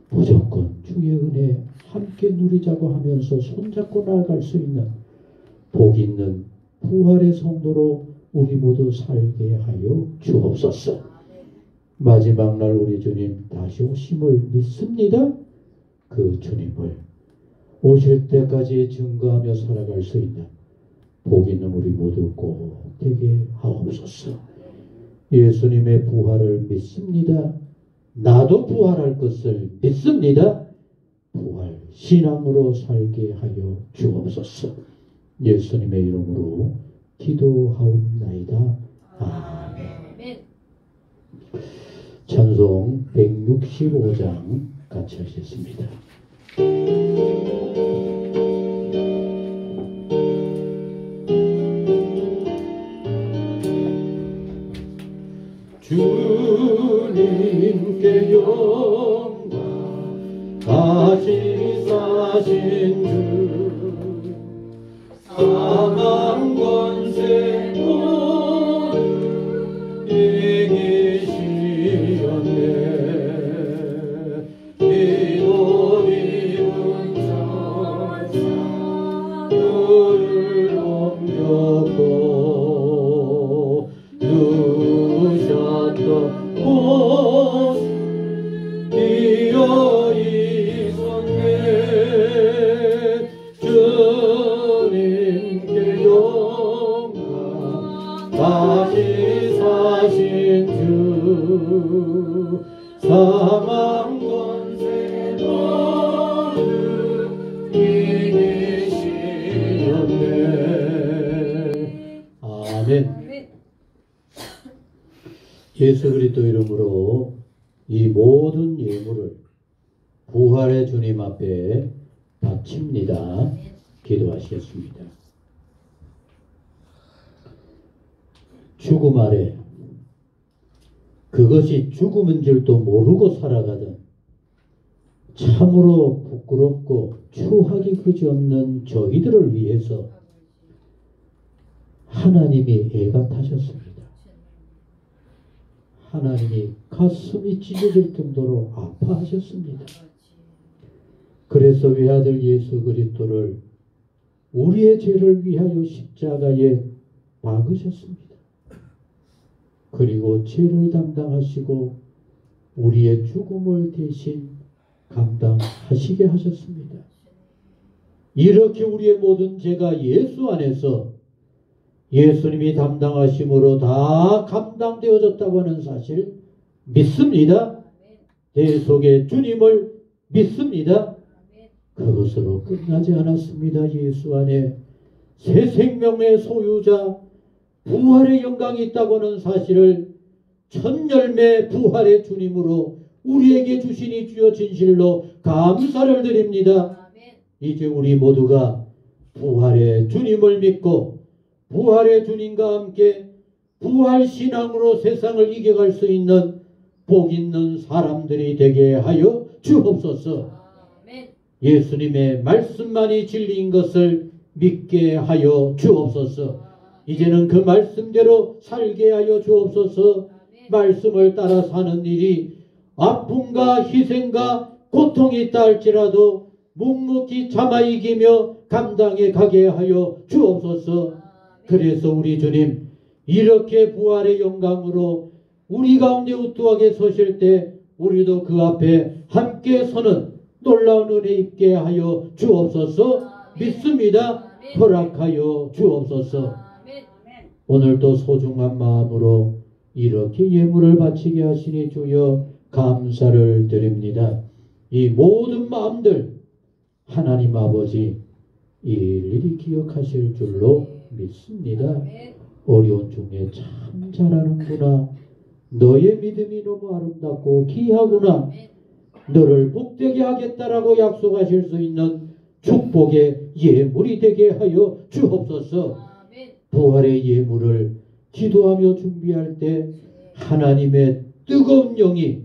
무조건 주의 은혜 함께 누리자고 하면서 손잡고 나아갈 수 있는 복 있는 부활의 성도로 우리 모두 살게 하여 주옵소서. 마지막 날 우리 주님 다시 오심을 믿습니다. 그 주님을 오실 때까지 증거하며 살아갈 수 있는 복 있는 우리 모두 꼭 되게 하옵소서. 예수님의 부활을 믿습니다. 나도 부활할 것을 믿습니다. 부활 신앙으로 살게 하여 주옵소서. 예수님의 이름으로 기도하옵나이다. 아멘. 찬송 165장 같이 하셨습니다. 주님께 영광 다시 사신 주 사망 권세 모두 이기시었네. 기도 이룬 천사 너를 옮겼고 누셨던 곳 비어 있었네. 주님께 영광 다시 사신 주 사망 권세 모두 이기시었네. 아멘. 예수 그리스도 이름으로 이 모든 예물을 부활의 주님 앞에 바칩니다. 기도하시겠습니다. 죽음 아래 그것이 죽음인 줄도 모르고 살아가던 참으로 부끄럽고 추하기 그지없는 저희들을 위해서 하나님이 애가 타셨습니다. 하나님이 가슴이 찢어질 정도로 아파하셨습니다. 그래서 외아들 예수 그리스도를 우리의 죄를 위하여 십자가에 박으셨습니다. 그리고 죄를 담당하시고 우리의 죽음을 대신 감당하시게 하셨습니다. 이렇게 우리의 모든 죄가 예수 안에서 예수님이 담당하심으로 다 감당되어졌다고 하는 사실 믿습니다. 내 속에 주님을 믿습니다. 그것으로 끝나지 않았습니다. 예수 안에 새 생명의 소유자 부활의 영광이 있다고 하는 사실을 첫 열매 부활의 주님으로 우리에게 주시니 주여 진실로 감사를 드립니다. 아멘. 이제 우리 모두가 부활의 주님을 믿고 부활의 주님과 함께 부활 신앙으로 세상을 이겨갈 수 있는 복 있는 사람들이 되게 하여 주옵소서. 아멘. 예수님의 말씀만이 진리인 것을 믿게 하여 주옵소서. 이제는 그 말씀대로 살게 하여 주옵소서. 말씀을 따라 사는 일이 아픔과 희생과 고통이 있다 할지라도 묵묵히 참아 이기며 감당해 가게 하여 주옵소서. 그래서 우리 주님 이렇게 부활의 영광으로 우리 가운데 우뚜하게 서실 때 우리도 그 앞에 함께 서는 놀라운 은혜 있게 하여 주옵소서. 믿습니다. 허락하여 주옵소서. 아멘. 오늘도 소중한 마음으로 이렇게 예물을 바치게 하시니 주여 감사를 드립니다. 이 모든 마음들 하나님 아버지 일일이 기억하실 줄로 믿습니다. 아멘. 어려운 중에 참 잘하는구나. 너의 믿음이 너무 아름답고 귀하구나. 아멘. 너를 복되게 하겠다라고 약속하실 수 있는 축복의 예물이 되게 하여 주옵소서. 아멘. 부활의 예물을 기도하며 준비할 때 하나님의 뜨거운 영이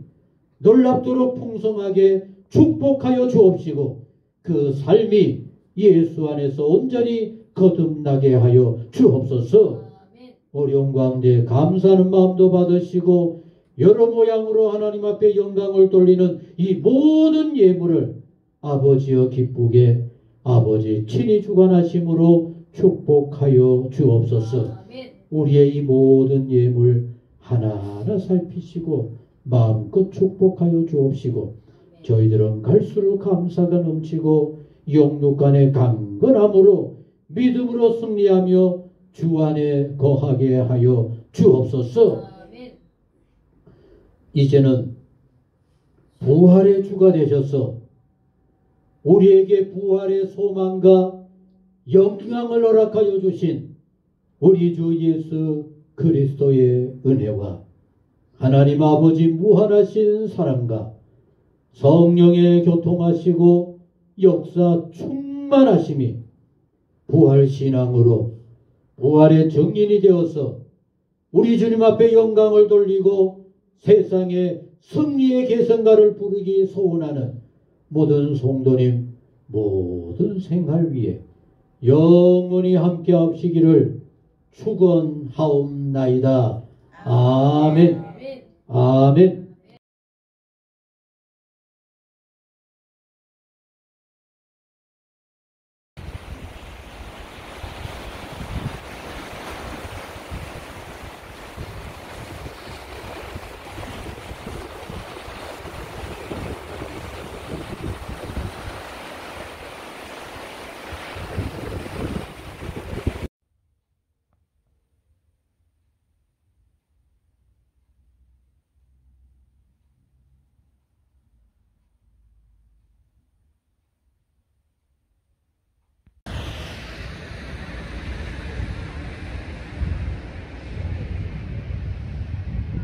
놀랍도록 풍성하게 축복하여 주옵시고 그 삶이 예수 안에서 온전히 거듭나게 하여 주옵소서. 아멘. 어려운 가운데 감사하는 마음도 받으시고 여러 모양으로 하나님 앞에 영광을 돌리는 이 모든 예물을 아버지여 기쁘게 아버지 친히 주관하심으로 축복하여 주옵소서. 아멘. 우리의 이 모든 예물 하나하나 살피시고 마음껏 축복하여 주옵시고 저희들은 갈수록 감사가 넘치고 영육간의 강건함으로 믿음으로 승리하며 주 안에 거하게 하여 주옵소서. 아멘. 이제는 부활의 주가 되셔서 우리에게 부활의 소망과 영광을 허락하여 주신 우리 주 예수 그리스도의 은혜와 하나님 아버지 무한하신 사랑과 성령의 교통하시고 역사 충만하심이 부활신앙으로 부활의 증인이 되어서 우리 주님 앞에 영광을 돌리고 세상의 승리의 계승가를 부르기 소원하는 모든 성도님 모든 생활 위에 영원히 함께 하시기를 축원하옵나이다. 아멘. 아멘. 아멘.